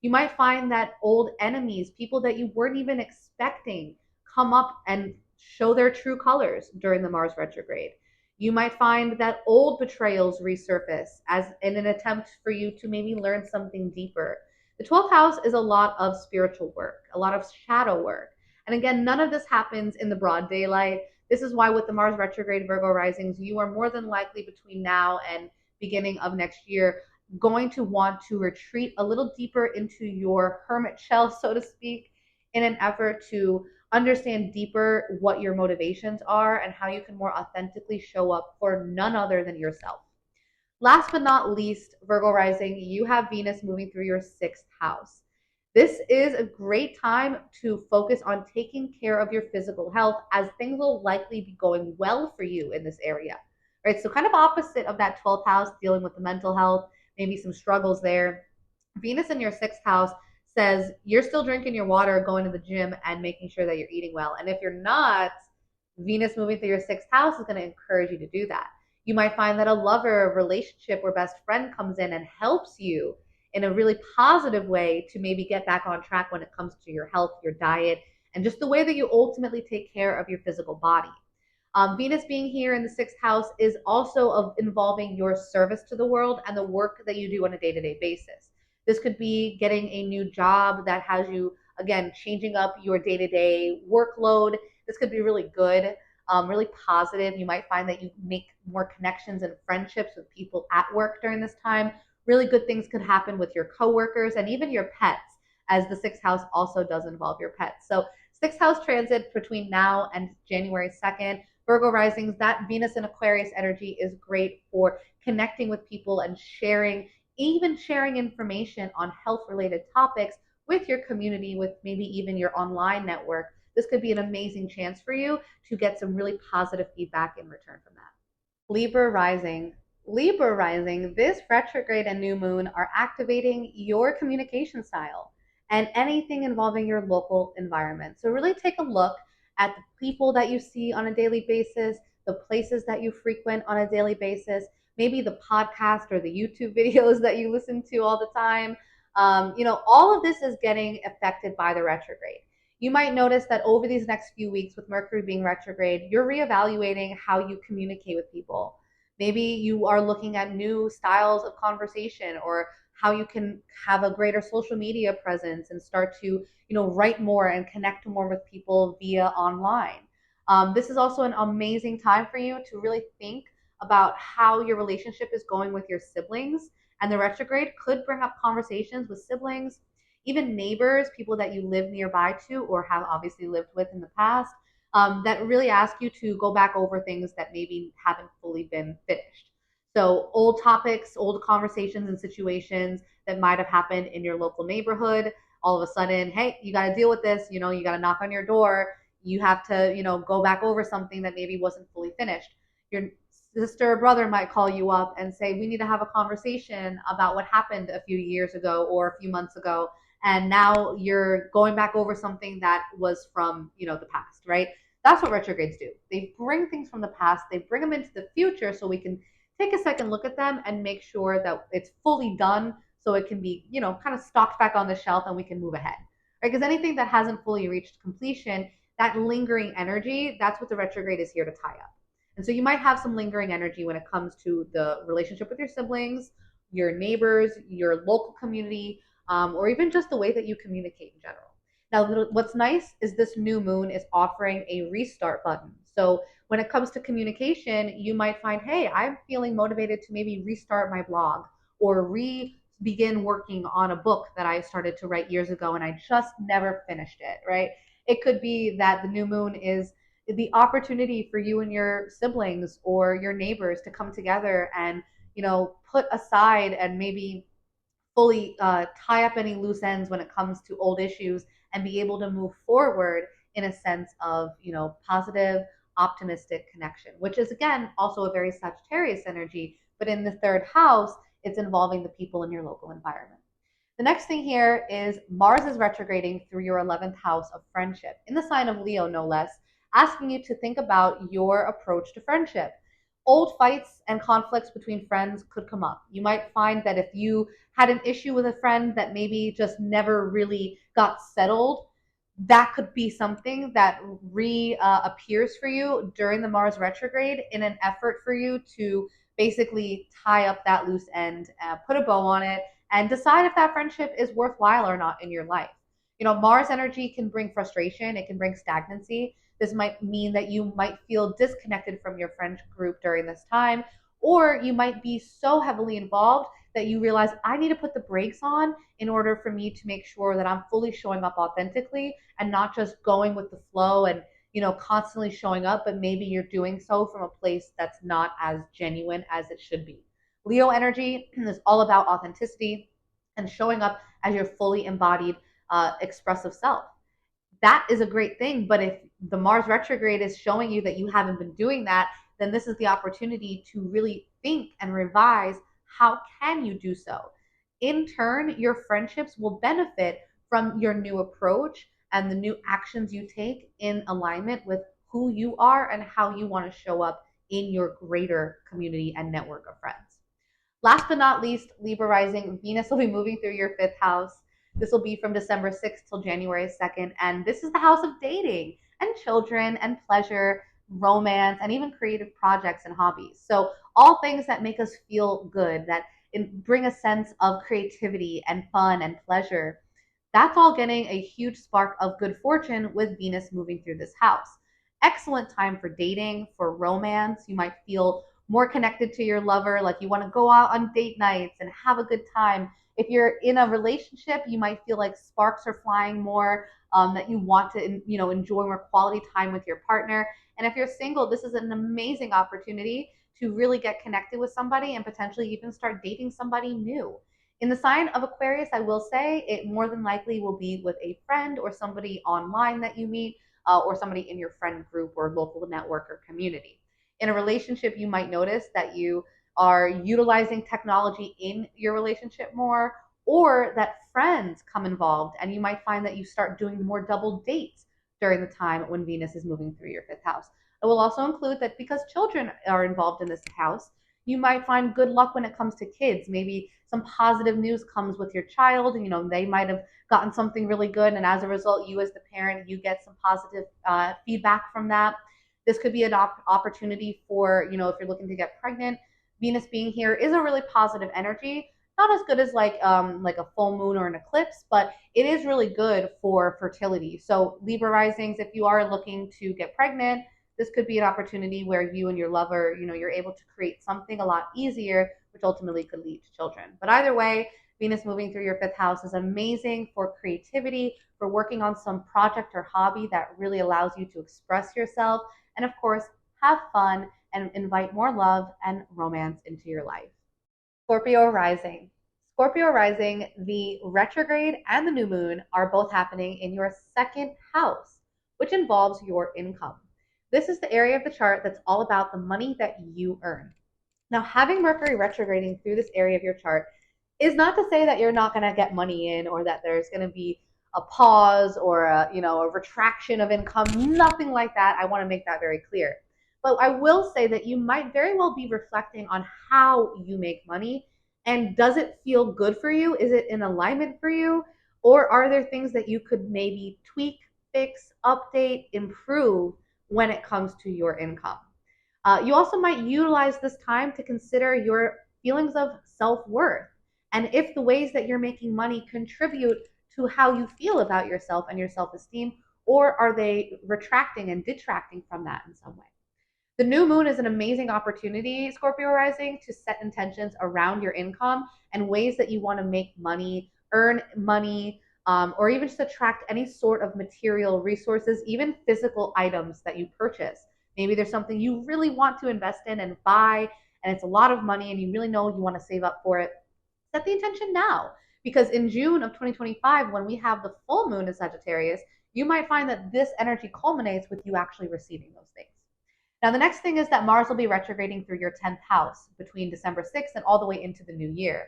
You might find that old enemies, people that you weren't even expecting, come up and show their true colors during the Mars retrograde. You might find that old betrayals resurface as in an attempt for you to maybe learn something deeper. The 12th house is a lot of spiritual work, a lot of shadow work. And again, none of this happens in the broad daylight. This is why with the Mars retrograde Virgo risings, you are more than likely between now and beginning of next year going to want to retreat a little deeper into your hermit shell, so to speak, in an effort to understand deeper what your motivations are and how you can more authentically show up for none other than yourself. Last but not least, Virgo rising, you have Venus moving through your sixth house. This is a great time to focus on taking care of your physical health, as things will likely be going well for you in this area, right? So kind of opposite of that 12th house, dealing with the mental health, maybe some struggles there. Venus in your sixth house says you're still drinking your water, going to the gym, and making sure that you're eating well. And if you're not, Venus moving through your sixth house is going to encourage you to do that. You might find that a lover, a relationship, or best friend comes in and helps you in a really positive way to maybe get back on track when it comes to your health, your diet, and just the way that you ultimately take care of your physical body. Venus being here in the sixth house is also of involving your service to the world and the work that you do on a day-to-day basis. This could be getting a new job that has you, again, changing up your day-to-day workload. This could be really good, really positive. You might find that you make more connections and friendships with people at work during this time. Really good things could happen with your coworkers and even your pets, as the sixth house also does involve your pets. So sixth house transit between now and January 2nd Virgo risings, that Venus and Aquarius energy is great for connecting with people and sharing, even sharing information on health related topics with your community, with maybe even your online network. This could be an amazing chance for you to get some really positive feedback in return from that. Libra Rising. Libra Rising, this retrograde and new moon are activating your communication style and anything involving your local environment. So, really take a look at the people that you see on a daily basis, the places that you frequent on a daily basis, maybe the podcast or the YouTube videos that you listen to all the time. All of this is getting affected by the retrograde. You might notice that over these next few weeks, with Mercury being retrograde, you're reevaluating how you communicate with people. Maybe you are looking at new styles of conversation, or how you can have a greater social media presence and start to, write more and connect more with people via online. This is also an amazing time for you to really think about how your relationship is going with your siblings. And the retrograde could bring up conversations with siblings, even neighbors, people that you live nearby to or have obviously lived with in the past, that really ask you to go back over things that maybe haven't fully been finished. So, old topics, old conversations, and situations that might have happened in your local neighborhood. All of a sudden, hey, you got to deal with this. You got to knock on your door. You have to, go back over something that maybe wasn't fully finished. Your sister or brother might call you up and say, we need to have a conversation about what happened a few years ago or a few months ago, and now you're going back over something that was from the past, right? That's what retrogrades do. They bring things from the past, they bring them into the future, so we can take a second look at them and make sure that it's fully done, so it can be kind of stocked back on the shelf and we can move ahead, right? Because anything that hasn't fully reached completion, that lingering energy, that's what the retrograde is here to tie up. And so you might have some lingering energy when it comes to the relationship with your siblings, your neighbors, your local community, or even just the way that you communicate in general. Now, what's nice is this new moon is offering a restart button. So when it comes to communication, you might find, hey, I'm feeling motivated to maybe restart my blog or begin working on a book that I started to write years ago and I just never finished it, right? It could be that the new moon is the opportunity for you and your siblings or your neighbors to come together and, put aside and maybe fully tie up any loose ends when it comes to old issues and be able to move forward in a sense of, positive, optimistic connection, which is again also a very Sagittarius energy, but in the third house, it's involving the people in your local environment. The next thing here is Mars is retrograding through your 11th house of friendship, in the sign of Leo, no less, asking you to think about your approach to friendship. Old fights and conflicts between friends could come up. You might find that if you had an issue with a friend that maybe just never really got settled, that could be something that reappears for you during the Mars retrograde in an effort for you to basically tie up that loose end, put a bow on it, and decide if that friendship is worthwhile or not in your life. Mars energy can bring frustration, it can bring stagnancy. This might mean that you might feel disconnected from your friend group during this time, or you might be so heavily involved that you realize I need to put the brakes on in order for me to make sure that I'm fully showing up authentically and not just going with the flow and constantly showing up, but maybe you're doing so from a place that's not as genuine as it should be. Leo energy is all about authenticity and showing up as your fully embodied, expressive self. That is a great thing. But if the Mars retrograde is showing you that you haven't been doing that, then this is the opportunity to really think and revise how can you do so. In turn, your friendships will benefit from your new approach and the new actions you take in alignment with who you are and how you want to show up in your greater community and network of friends. Last but not least, Libra Rising, Venus will be moving through your fifth house. This will be from December 6th till January 2nd. And this is the house of dating and children and pleasure, romance, and even creative projects and hobbies. So all things that make us feel good, that bring a sense of creativity and fun and pleasure. That's all getting a huge spark of good fortune with Venus moving through this house. Excellent time for dating, for romance. You might feel more connected to your lover, like you want to go out on date nights and have a good time. If you're in a relationship, you might feel like sparks are flying more, that you want to enjoy more quality time with your partner. And if you're single, this is an amazing opportunity to really get connected with somebody and potentially even start dating somebody new. In the sign of Aquarius, I will say it more than likely will be with a friend or somebody online that you meet, or somebody in your friend group or local network or community. In a relationship, you might notice that you are utilizing technology in your relationship more, or that friends come involved, and you might find that you start doing more double dates during the time when Venus is moving through your fifth house. It will also include that because children are involved in this house, you might find good luck when it comes to kids. Maybe some positive news comes with your child. They might have gotten something really good, and as a result, you as the parent, you get some positive feedback from that. This could be an opportunity for, if you're looking to get pregnant. Venus being here is a really positive energy. Not as good as like a full moon or an eclipse, but it is really good for fertility. So Libra risings, if you are looking to get pregnant, this could be an opportunity where you and your lover, you're able to create something a lot easier, which ultimately could lead to children. But either way, Venus moving through your fifth house is amazing for creativity, for working on some project or hobby that really allows you to express yourself, and of course, have fun and invite more love and romance into your life. Scorpio Rising. Scorpio Rising, the retrograde and the new moon are both happening in your second house, which involves your income. This is the area of the chart that's all about the money that you earn. Now, having Mercury retrograding through this area of your chart is not to say that you're not going to get money in, or that there's going to be a pause or a retraction of income. Nothing like that. I want to make that very clear. But I will say that you might very well be reflecting on how you make money, and does it feel good for you? Is it in alignment for you? Or are there things that you could maybe tweak, fix, update, improve when it comes to your income? You also might utilize this time to consider your feelings of self-worth, and if the ways that you're making money contribute to how you feel about yourself and your self-esteem, or are they retracting and detracting from that in some way. The new moon is an amazing opportunity, Scorpio rising, to set intentions around your income and ways that you want to make money, earn money, or even just attract any sort of material resources, even physical items that you purchase. Maybe there's something you really want to invest in and buy, and it's a lot of money, and you really know you want to save up for it. Set the intention now, because in June of 2025, when we have the full moon in Sagittarius, you might find that this energy culminates with you actually receiving those things. Now, the next thing is that Mars will be retrograding through your 10th house between December 6th and all the way into the new year.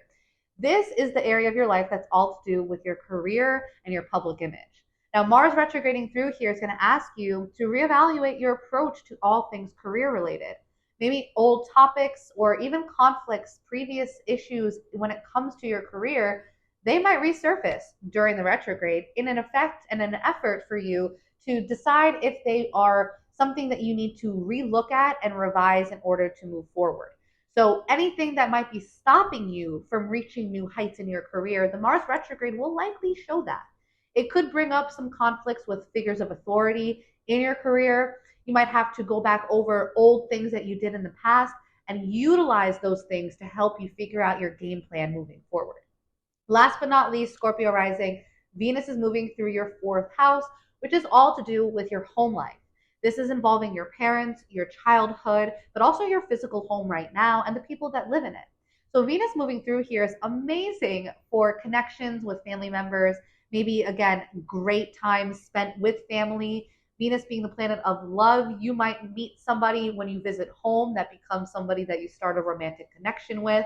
This is the area of your life that's all to do with your career and your public image. Now, Mars retrograding through here is going to ask you to reevaluate your approach to all things career related. Maybe old topics or even conflicts, previous issues when it comes to your career, they might resurface during the retrograde in an effect and an effort for you to decide if they are something that you need to relook at and revise in order to move forward. So anything that might be stopping you from reaching new heights in your career, the Mars retrograde will likely show that. It could bring up some conflicts with figures of authority in your career. You might have to go back over old things that you did in the past and utilize those things to help you figure out your game plan moving forward. Last but not least, Scorpio rising, Venus is moving through your fourth house, which is all to do with your home life. This is involving your parents, your childhood, but also your physical home right now and the people that live in it. So Venus moving through here is amazing for connections with family members, maybe again, great time spent with family. Venus being the planet of love, you might meet somebody when you visit home that becomes somebody that you start a romantic connection with.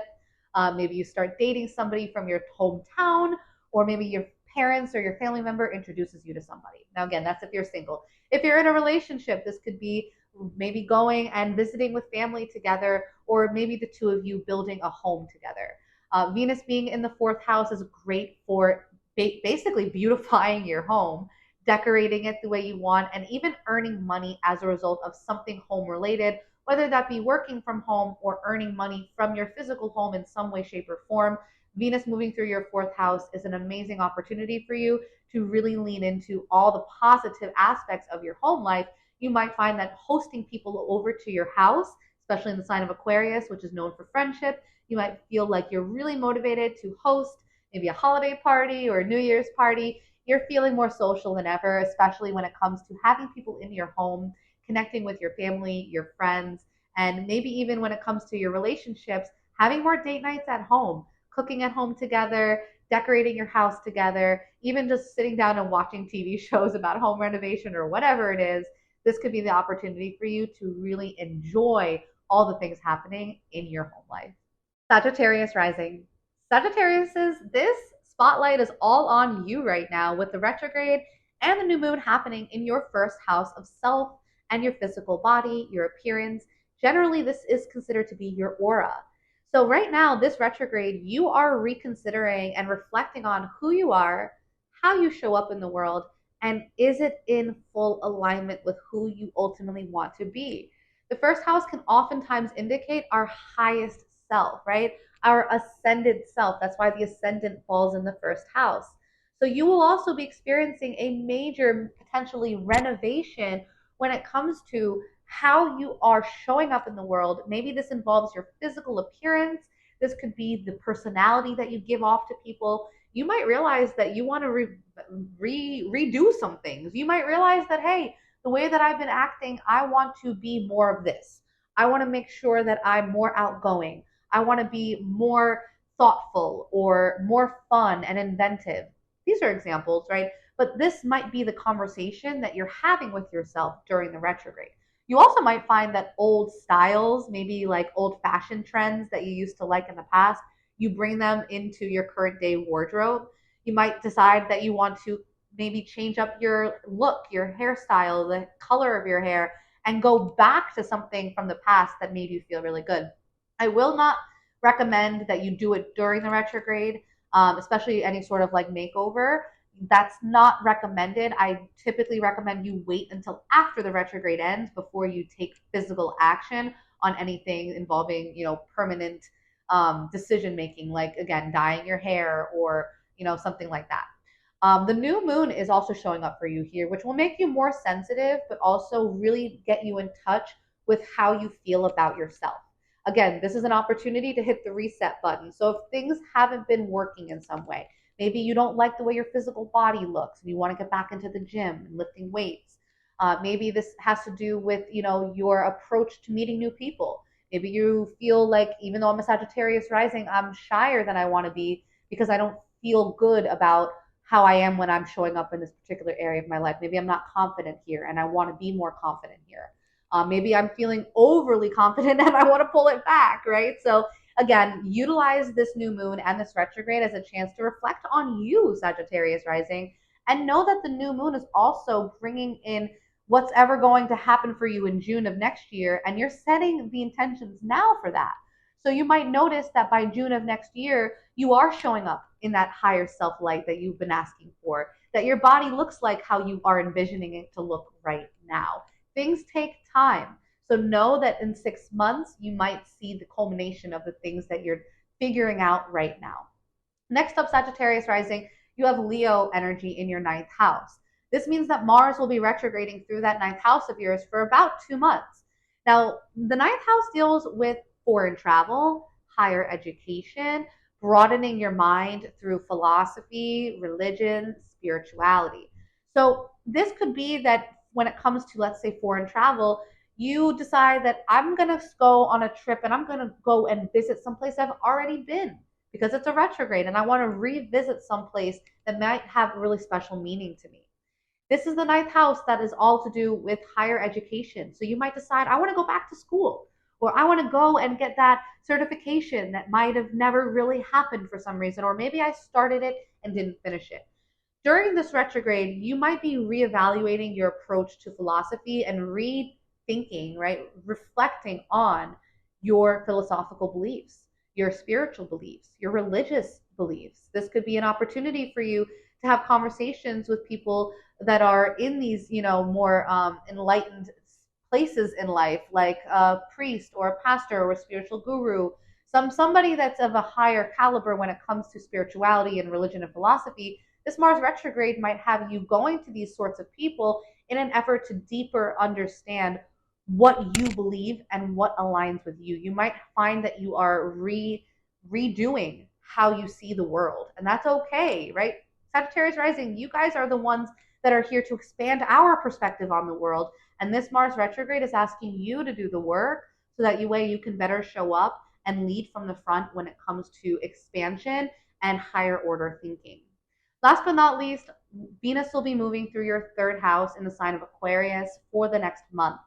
Maybe you start dating somebody from your hometown, or maybe your parents or your family member introduces you to somebody. Now, again, that's if you're single. If you're in a relationship, this could be maybe going and visiting with family together, or maybe the two of you building a home together. Venus being in the fourth house is great for basically beautifying your home, decorating it the way you want, and even earning money as a result of something home related, whether that be working from home or earning money from your physical home in some way, shape, or form. Venus moving through your fourth house is an amazing opportunity for you to really lean into all the positive aspects of your home life. You might find that hosting people over to your house, especially in the sign of Aquarius, which is known for friendship, you might feel like you're really motivated to host maybe a holiday party or a New Year's party. You're feeling more social than ever, especially when it comes to having people in your home, connecting with your family, your friends, and maybe even when it comes to your relationships, having more date nights at home, cooking at home together, decorating your house together, even just sitting down and watching TV shows about home renovation or whatever it is. This could be the opportunity for you to really enjoy all the things happening in your home life. Sagittarius Rising. Sagittarius's this spotlight is all on you right now with the retrograde and the new moon happening in your first house of self and your physical body, your appearance. Generally, this is considered to be your aura. So right now, this retrograde, you are reconsidering and reflecting on who you are, how you show up in the world, and is it in full alignment with who you ultimately want to be? The first house can oftentimes indicate our highest self, right? Our ascended self. That's why the ascendant falls in the first house. So you will also be experiencing a major, potentially renovation when it comes to how you are showing up in the world. Maybe this involves your physical appearance. This could be the personality that you give off to people. You might realize that you want to redo some things. You might realize that, hey, the way that I've been acting, I want to be more of this. I want to make sure that I'm more outgoing. I want to be more thoughtful or more fun and inventive. These are examples, right? But this might be the conversation that you're having with yourself during the retrograde. You also might find that old styles, maybe like old fashion trends that you used to like in the past, you bring them into your current day wardrobe. You might decide that you want to maybe change up your look, your hairstyle, the color of your hair, and go back to something from the past that made you feel really good. I will not recommend that you do it during the retrograde, especially any sort of like makeover. That's not recommended. I typically recommend you wait until after the retrograde ends before you take physical action on anything involving, permanent decision making, like again, dyeing your hair or, something like that. The new moon is also showing up for you here, which will make you more sensitive, but also really get you in touch with how you feel about yourself. Again, this is an opportunity to hit the reset button. So if things haven't been working in some way, maybe you don't like the way your physical body looks and you want to get back into the gym and lifting weights. Maybe this has to do with, your approach to meeting new people. Maybe you feel like, even though I'm a Sagittarius rising, I'm shyer than I want to be because I don't feel good about how I am when I'm showing up in this particular area of my life. Maybe I'm not confident here and I want to be more confident here. Maybe I'm feeling overly confident and I want to pull it back, right? So again, utilize this new moon and this retrograde as a chance to reflect on you, Sagittarius rising, and know that the new moon is also bringing in what's ever going to happen for you in June of next year, and you're setting the intentions now for that. So you might notice that by June of next year, you are showing up in that higher self light that you've been asking for, that your body looks like how you are envisioning it to look right now. Things take time. So know that in 6 months, you might see the culmination of the things that you're figuring out right now. Next up, Sagittarius rising, you have Leo energy in your ninth house. This means that Mars will be retrograding through that ninth house of yours for about 2 months. Now, the ninth house deals with foreign travel, higher education, broadening your mind through philosophy, religion, spirituality. So this could be that when it comes to, let's say, foreign travel, you decide that I'm going to go on a trip and I'm going to go and visit someplace I've already been because it's a retrograde and I want to revisit someplace that might have really special meaning to me. This is the ninth house that is all to do with higher education. So you might decide, I want to go back to school, or I want to go and get that certification that might have never really happened for some reason, or maybe I started it and didn't finish it. During this retrograde, you might be reevaluating your approach to philosophy and rethinking, right? Reflecting on your philosophical beliefs, your spiritual beliefs, your religious beliefs. This could be an opportunity for you to have conversations with people that are in these, more enlightened places in life, like a priest or a pastor or a spiritual guru, somebody that's of a higher caliber when it comes to spirituality and religion and philosophy. This Mars retrograde might have you going to these sorts of people in an effort to deeper understand what you believe and what aligns with you. You might find that you are redoing how you see the world, and that's okay, right? Sagittarius rising, you guys are the ones that are here to expand our perspective on the world. And this Mars retrograde is asking you to do the work so that you can better show up and lead from the front when it comes to expansion and higher order thinking. Last but not least, Venus will be moving through your third house in the sign of Aquarius for the next month.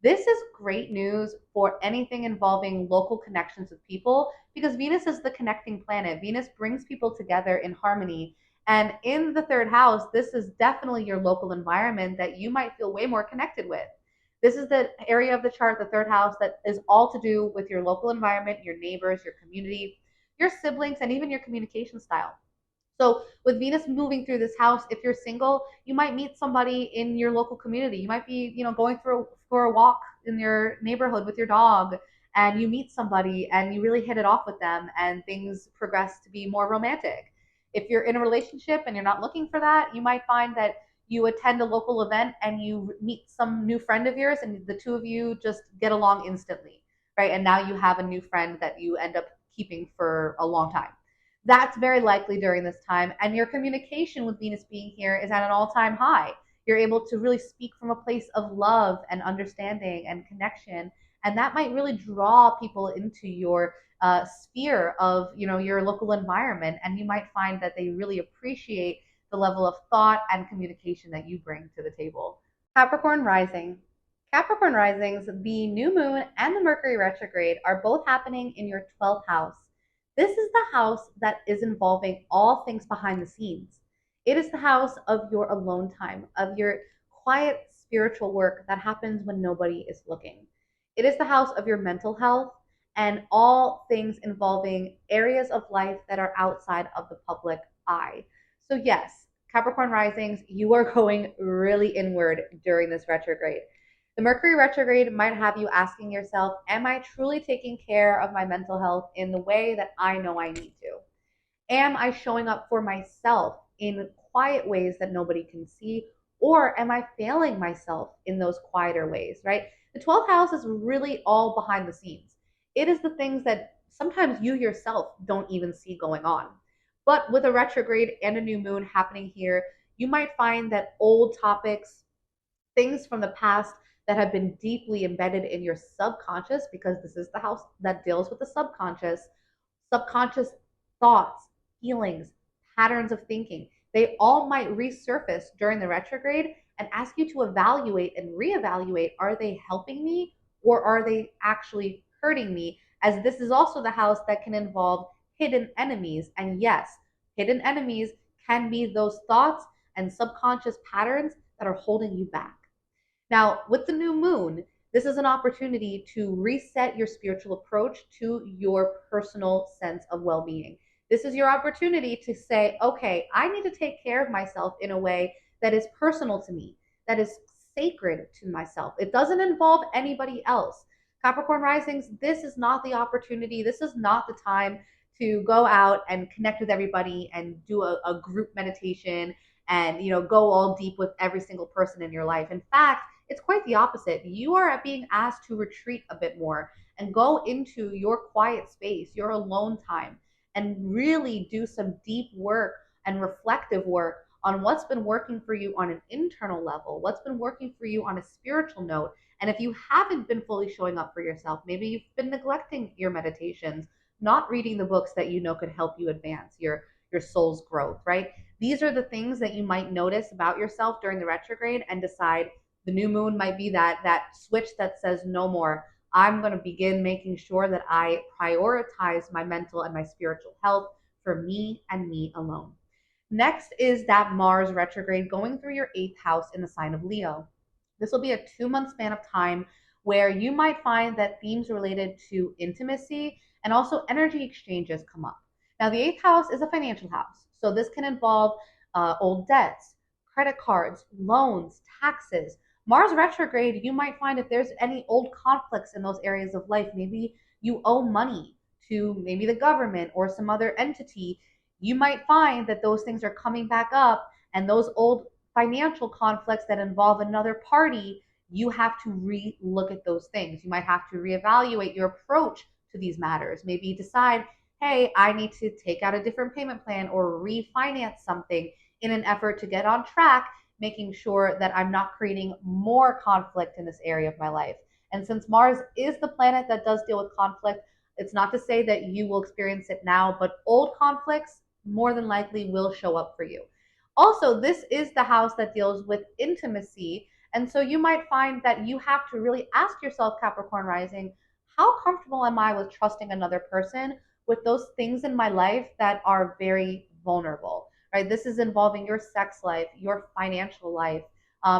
This is great news for anything involving local connections with people because Venus is the connecting planet. Venus brings people together in harmony. And in the third house, this is definitely your local environment that you might feel way more connected with. This is the area of the chart, the third house, that is all to do with your local environment, your neighbors, your community, your siblings, and even your communication style. So with Venus moving through this house, if you're single, you might meet somebody in your local community. You might be, going for a walk in your neighborhood with your dog, and you meet somebody and you really hit it off with them and things progress to be more romantic. If you're in a relationship and you're not looking for that, you might find that you attend a local event and you meet some new friend of yours and the two of you just get along instantly, right? And now you have a new friend that you end up keeping for a long time. That's very likely during this time. And your communication with Venus being here is at an all-time high. You're able to really speak from a place of love and understanding and connection. And that might really draw people into your sphere of, your local environment. And you might find that they really appreciate the level of thought and communication that you bring to the table. Capricorn Rising. Capricorn Risings, the new moon and the Mercury retrograde are both happening in your 12th house. This is the house that is involving all things behind the scenes. It is the house of your alone time, of your quiet spiritual work that happens when nobody is looking. It is the house of your mental health and all things involving areas of life that are outside of the public eye. So yes, Capricorn Risings, you are going really inward during this retrograde. The Mercury retrograde might have you asking yourself, am I truly taking care of my mental health in the way that I know I need to? Am I showing up for myself in quiet ways that nobody can see? Or am I failing myself in those quieter ways, right? The 12th house is really all behind the scenes. It is the things that sometimes you yourself don't even see going on. But with a retrograde and a new moon happening here, you might find that old topics, things from the past that have been deeply embedded in your subconscious, because this is the house that deals with the subconscious thoughts, feelings, patterns of thinking. They all might resurface during the retrograde and ask you to evaluate and reevaluate, are they helping me or are they actually hurting me? As this is also the house that can involve hidden enemies. And yes, hidden enemies can be those thoughts and subconscious patterns that are holding you back. Now, with the new moon, this is an opportunity to reset your spiritual approach to your personal sense of well being. This is your opportunity to say, okay, I need to take care of myself in a way that is personal to me, that is sacred to myself. It doesn't involve anybody else. Capricorn Risings, this is not the opportunity. This is not the time to go out and connect with everybody and do a group meditation and go all deep with every single person in your life. In fact, it's quite the opposite. You are being asked to retreat a bit more and go into your quiet space, your alone time, and really do some deep work and reflective work on what's been working for you on an internal level, what's been working for you on a spiritual note. And if you haven't been fully showing up for yourself, maybe you've been neglecting your meditations, not reading the books that could help you advance your soul's growth, right? These are the things that you might notice about yourself during the retrograde and decide the new moon might be that switch that says no more. I'm going to begin making sure that I prioritize my mental and my spiritual health for me and me alone. Next is that Mars retrograde going through your 8th house in the sign of Leo. This will be a 2-month span of time where you might find that themes related to intimacy and also energy exchanges come up. Now, the 8th house is a financial house, so this can involve old debts, credit cards, loans, taxes. Mars retrograde, you might find if there's any old conflicts in those areas of life, maybe you owe money to maybe the government or some other entity, you might find that those things are coming back up, and those old financial conflicts that involve another party, you have to re-look at those things. You might have to reevaluate your approach to these matters. Maybe decide, hey, I need to take out a different payment plan or refinance something in an effort to get on track. making sure that I'm not creating more conflict in this area of my life. And since Mars is the planet that does deal with conflict, it's not to say that you will experience it now, but old conflicts more than likely will show up for you. Also, this is the house that deals with intimacy. And so you might find that you have to really ask yourself, Capricorn Rising, how comfortable am I with trusting another person with those things in my life that are very vulnerable, right? This is involving your sex life, your financial life,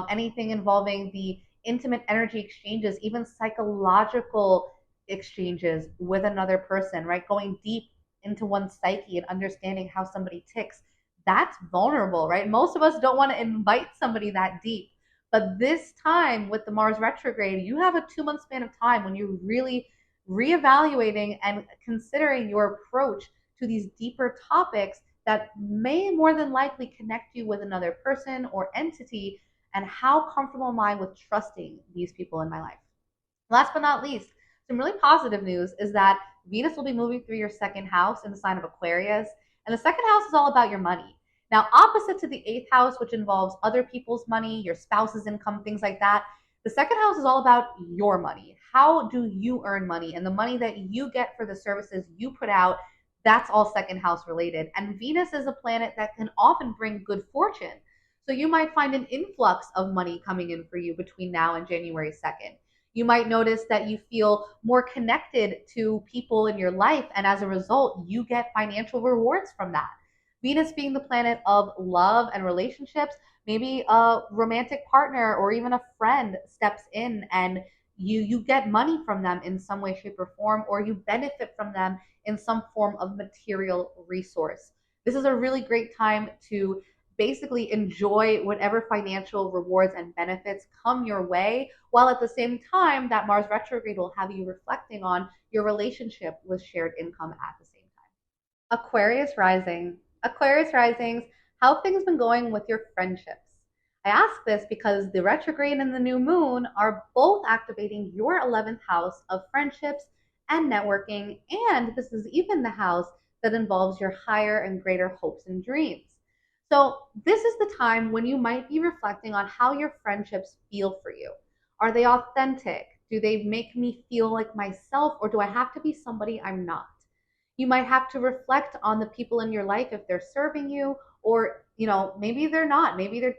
anything involving the intimate energy exchanges, even psychological exchanges with another person, right? Going deep into one's psyche and understanding how somebody ticks. That's vulnerable, right? Most of us don't want to invite somebody that deep. But this time with the Mars retrograde, you have a 2 month span of time when you're really reevaluating and considering your approach to these deeper topics that may more than likely connect you with another person or entity. And how comfortable am I with trusting these people in my life? Last but not least, some really positive news is that Venus will be moving through your second house in the sign of Aquarius. And the second house is all about your money. Now, opposite to the eighth house, which involves other people's money, your spouse's income, things like that, the second house is all about your money. How do you earn money? And the money that you get for the services you put out, that's all second house related. And Venus is a planet that can often bring good fortune. So you might find an influx of money coming in for you between now and January 2nd. You might notice that you feel more connected to people in your life, and as a result, you get financial rewards from that. Venus being the planet of love and relationships, maybe a romantic partner or even a friend steps in and you get money from them in some way, shape, or form, or you benefit from them in some form of material resource. This is a really great time to basically enjoy whatever financial rewards and benefits come your way, while at the same time that Mars retrograde will have you reflecting on your relationship with shared income at the same time. Aquarius Rising. Aquarius Risings, how have things been going with your friendships? I ask this because the retrograde and the new moon are both activating your 11th house of friendships and networking, and this is even the house that involves your higher and greater hopes and dreams. So, this is the time when you might be reflecting on how your friendships feel for you. Are they authentic? Do they make me feel like myself, or do I have to be somebody I'm not? You might have to reflect on the people in your life if they're serving you, or maybe they're not. Maybe they're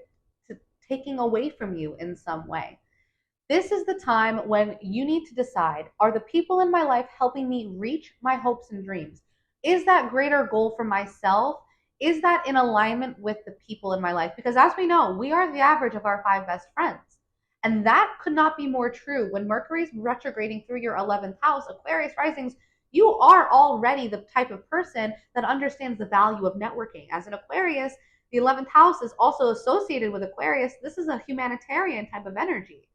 taking away from you in some way. This is the time when you need to decide, are the people in my life helping me reach my hopes and dreams? Is that greater goal for myself? Is that in alignment with the people in my life? Because as we know, we are the average of our 5 best friends. And that could not be more true. When Mercury's retrograding through your 11th house, Aquarius risings, you are already the type of person that understands the value of networking. As an Aquarius, the 11th house is also associated with Aquarius. This is a humanitarian type of energy.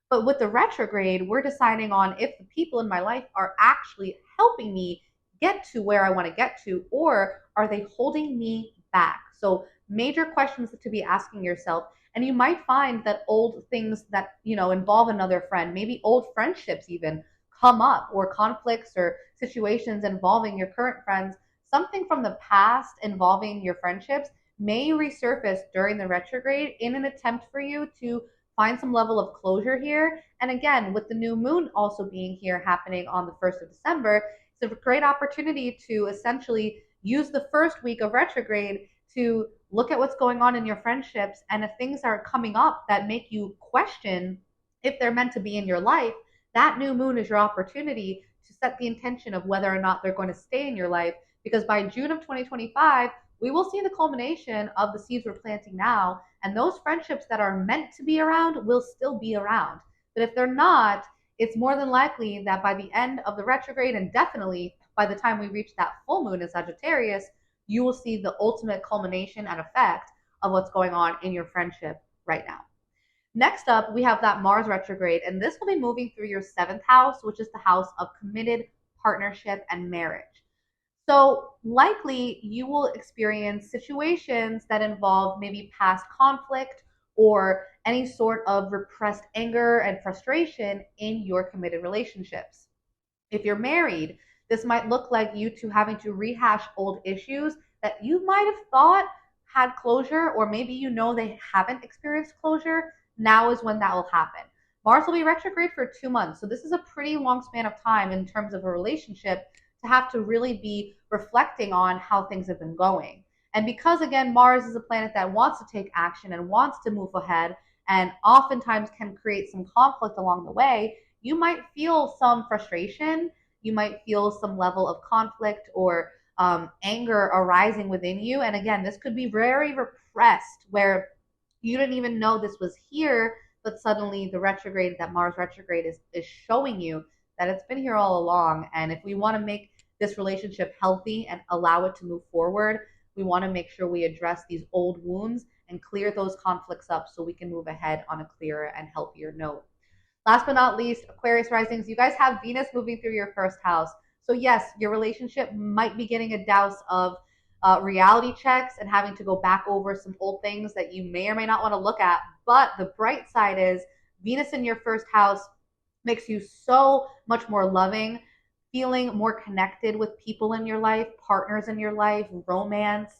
But with the retrograde, we're deciding on if the people in my life are actually helping me get to where I want to get to, or are they holding me back? So major questions to be asking yourself. And you might find that old things that, involve another friend, maybe old friendships even, come up, or conflicts or situations involving your current friends. Something from the past involving your friendships may resurface during the retrograde in an attempt for you to find some level of closure here. And again, with the new moon also being here happening on the 1st of December, it's a great opportunity to essentially use the first week of retrograde to look at what's going on in your friendships. And if things are coming up that make you question if they're meant to be in your life, that new moon is your opportunity to set the intention of whether or not they're going to stay in your life. Because by June of 2025, we will see the culmination of the seeds we're planting now. And those friendships that are meant to be around will still be around. But if they're not, it's more than likely that by the end of the retrograde, and definitely by the time we reach that full moon in Sagittarius, you will see the ultimate culmination and effect of what's going on in your friendship right now. Next up, we have that Mars retrograde, and this will be moving through your 7th house, which is the house of committed partnership and marriage. So likely you will experience situations that involve maybe past conflict or any sort of repressed anger and frustration in your committed relationships. If you're married, this might look like you two having to rehash old issues that you might have thought had closure, or maybe you know they haven't experienced closure, now is when that will happen. Mars will be retrograde for 2 months. So this is a pretty long span of time in terms of a relationship to have to really be reflecting on how things have been going. And because, again, Mars is a planet that wants to take action and wants to move ahead and oftentimes can create some conflict along the way, you might feel some frustration. You might feel some level of conflict or anger arising within you. And again, this could be very repressed where you didn't even know this was here, but suddenly the retrograde, that Mars retrograde is showing you that it's been here all along. And if we want to make this relationship healthy and allow it to move forward, we want to make sure we address these old wounds and clear those conflicts up so we can move ahead on a clearer and healthier note. Last but not least, Aquarius risings, you guys have Venus moving through your first house. So yes, your relationship might be getting a dose of reality checks and having to go back over some old things that you may or may not want to look at. But the bright side is Venus in your first house makes you so much more loving, feeling more connected with people in your life, partners in your life, romance.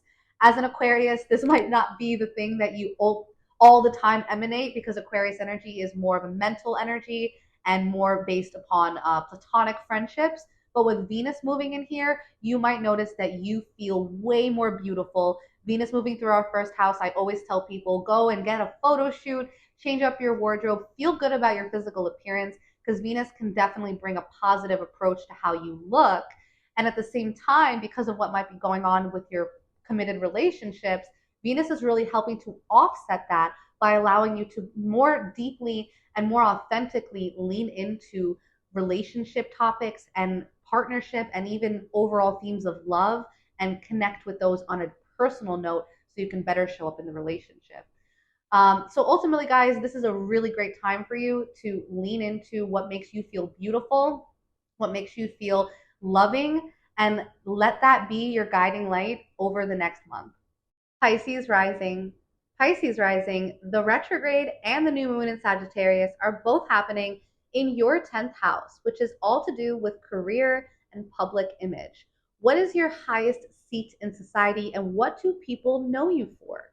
As an Aquarius, this might not be the thing that you all the time emanate, because Aquarius energy is more of a mental energy and more based upon platonic friendships. But with Venus moving in here, you might notice that you feel way more beautiful. Venus moving through our first house, I always tell people, go and get a photo shoot, change up your wardrobe, feel good about your physical appearance, because Venus can definitely bring a positive approach to how you look. And at the same time, because of what might be going on with your committed relationships, Venus is really helping to offset that by allowing you to more deeply and more authentically lean into relationship topics and partnership and even overall themes of love, and connect with those on a personal note so you can better show up in the relationship. So ultimately, guys, this is a really great time for you to lean into what makes you feel beautiful, what makes you feel loving, and let that be your guiding light over the next month. Pisces Rising. Pisces Rising, the retrograde and the new moon in Sagittarius are both happening in your 10th house, which is all to do with career and public image. What is your highest seat in society, and what do people know you for?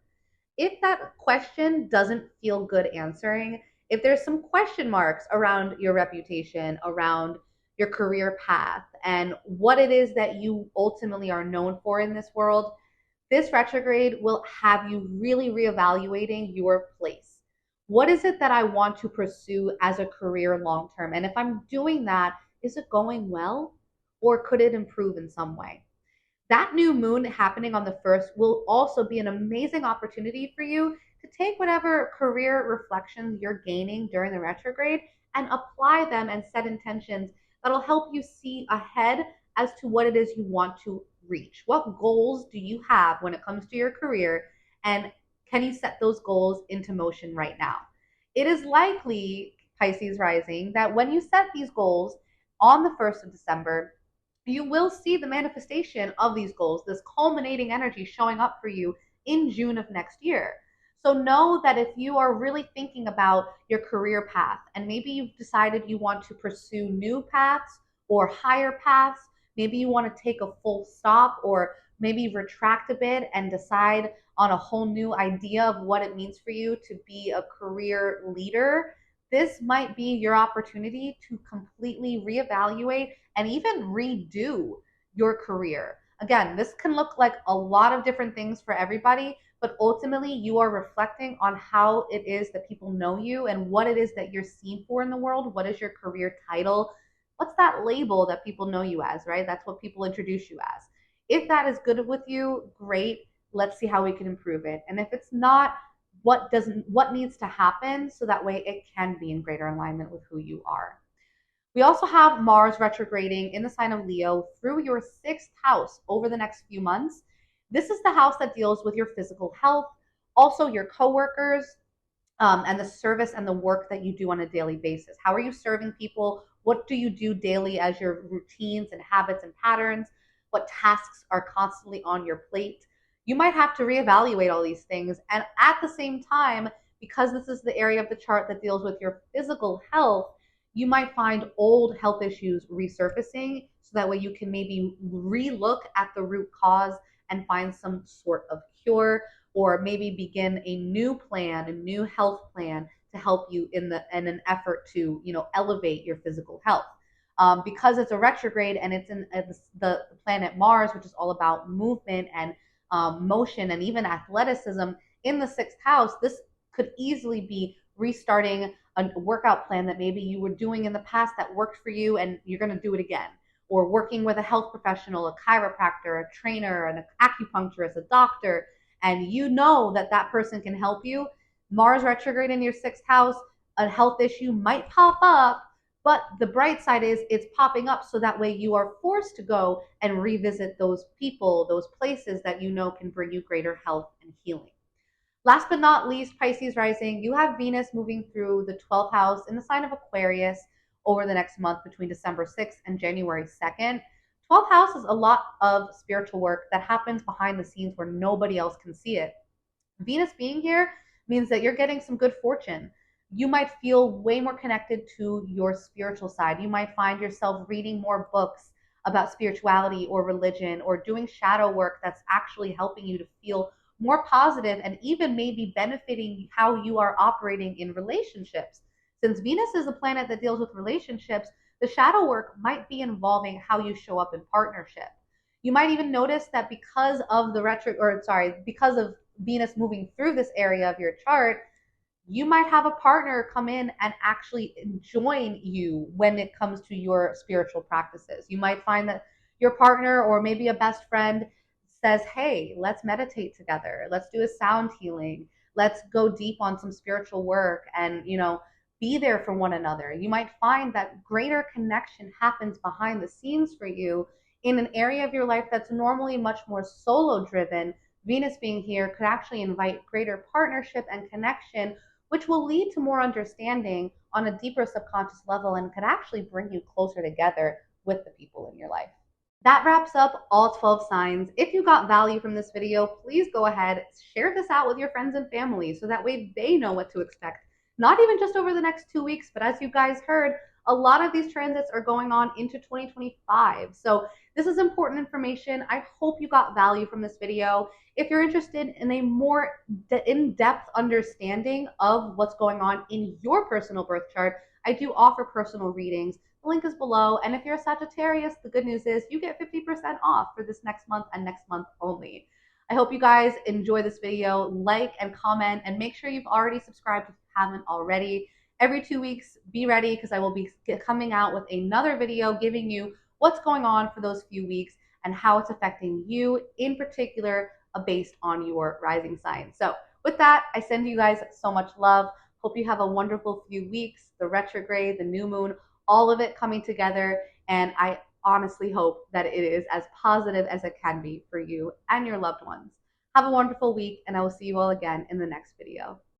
If that question doesn't feel good answering, if there's some question marks around your reputation, around your career path, and what it is that you ultimately are known for in this world, this retrograde will have you really reevaluating your place. What is it that I want to pursue as a career long term? And if I'm doing that, is it going well, or could it improve in some way? That new moon happening on the 1st will also be an amazing opportunity for you to take whatever career reflections you're gaining during the retrograde and apply them and set intentions that'll help you see ahead as to what it is you want to reach. What goals do you have when it comes to your career, and can you set those goals into motion right now? It is likely, Pisces Rising, that when you set these goals on the 1st of December, you will see the manifestation of these goals, this culminating energy showing up for you in June of next year. So know that if you are really thinking about your career path, and maybe you've decided you want to pursue new paths or higher paths, maybe you want to take a full stop, or maybe retract a bit and decide on a whole new idea of what it means for you to be a career leader, this might be your opportunity to completely reevaluate and even redo your career. Again, this can look like a lot of different things for everybody, but ultimately you are reflecting on how it is that people know you and what it is that you're seen for in the world. What is your career title? What's that label that people know you as, right? That's what people introduce you as. If that is good with you, great. Let's see how we can improve it. And if it's not, what needs to happen so that way it can be in greater alignment with who you are. We also have Mars retrograding in the sign of Leo through your 6th house over the next few months. This is the house that deals with your physical health, also your coworkers, and the service and the work that you do on a daily basis. How are you serving people? What do you do daily as your routines and habits and patterns? What tasks are constantly on your plate? You might have to reevaluate all these things. And at the same time, because this is the area of the chart that deals with your physical health, you might find old health issues resurfacing, so that way you can maybe relook at the root cause and find some sort of cure. or maybe begin a new plan, a new health plan to help you in an effort to, elevate your physical health. Because it's a retrograde and it's in the planet Mars, which is all about movement and motion and even athleticism in the sixth house, this could easily be restarting a workout plan that maybe you were doing in the past that worked for you and you're going to do it again. Or working with a health professional, a chiropractor, a trainer, an acupuncturist, a doctor, and you know that that person can help you. Mars retrograde in your sixth house, a health issue might pop up, but the bright side is it's popping up so that way you are forced to go and revisit those people, those places that you know can bring you greater health and healing. Last but not least, Pisces Rising, you have Venus moving through the 12th house in the sign of Aquarius over the next month between December 6th and January 2nd. 12th house is a lot of spiritual work that happens behind the scenes where nobody else can see it. Venus being here means that you're getting some good fortune. You might feel way more connected to your spiritual side. You might find yourself reading more books about spirituality or religion, or doing shadow work that's actually helping you to feel more positive and even maybe benefiting how you are operating in relationships. Since Venus is a planet that deals with relationships, the shadow work might be involving how you show up in partnership. You might even notice that because of because of Venus moving through this area of your chart, you might have a partner come in and actually join you when it comes to your spiritual practices. You might find that your partner or maybe a best friend says, hey, let's meditate together. Let's do a sound healing. Let's go deep on some spiritual work and, be there for one another. You might find that greater connection happens behind the scenes for you in an area of your life that's normally much more solo driven. Venus being here could actually invite greater partnership and connection, which will lead to more understanding on a deeper subconscious level and could actually bring you closer together with the people in your life. That wraps up all 12 signs. If you got value from this video, please go ahead, share this out with your friends and family so that way they know what to expect. Not even just over the next 2 weeks, but as you guys heard, a lot of these transits are going on into 2025. So this is important information. I hope you got value from this video. If you're interested in a more in-depth understanding of what's going on in your personal birth chart, I do offer personal readings. The link is below. And if you're a Sagittarius, the good news is you get 50% off for this next month and next month only. I hope you guys enjoy this video. Like and comment, and make sure you've already subscribed if you haven't already. Every 2 weeks, be ready because I will be coming out with another video giving you what's going on for those few weeks and how it's affecting you in particular based on your rising sign. So with that, I send you guys so much love. Hope you have a wonderful few weeks, the retrograde, the new moon, all of it coming together. And I honestly hope that it is as positive as it can be for you and your loved ones. Have a wonderful week, and I will see you all again in the next video.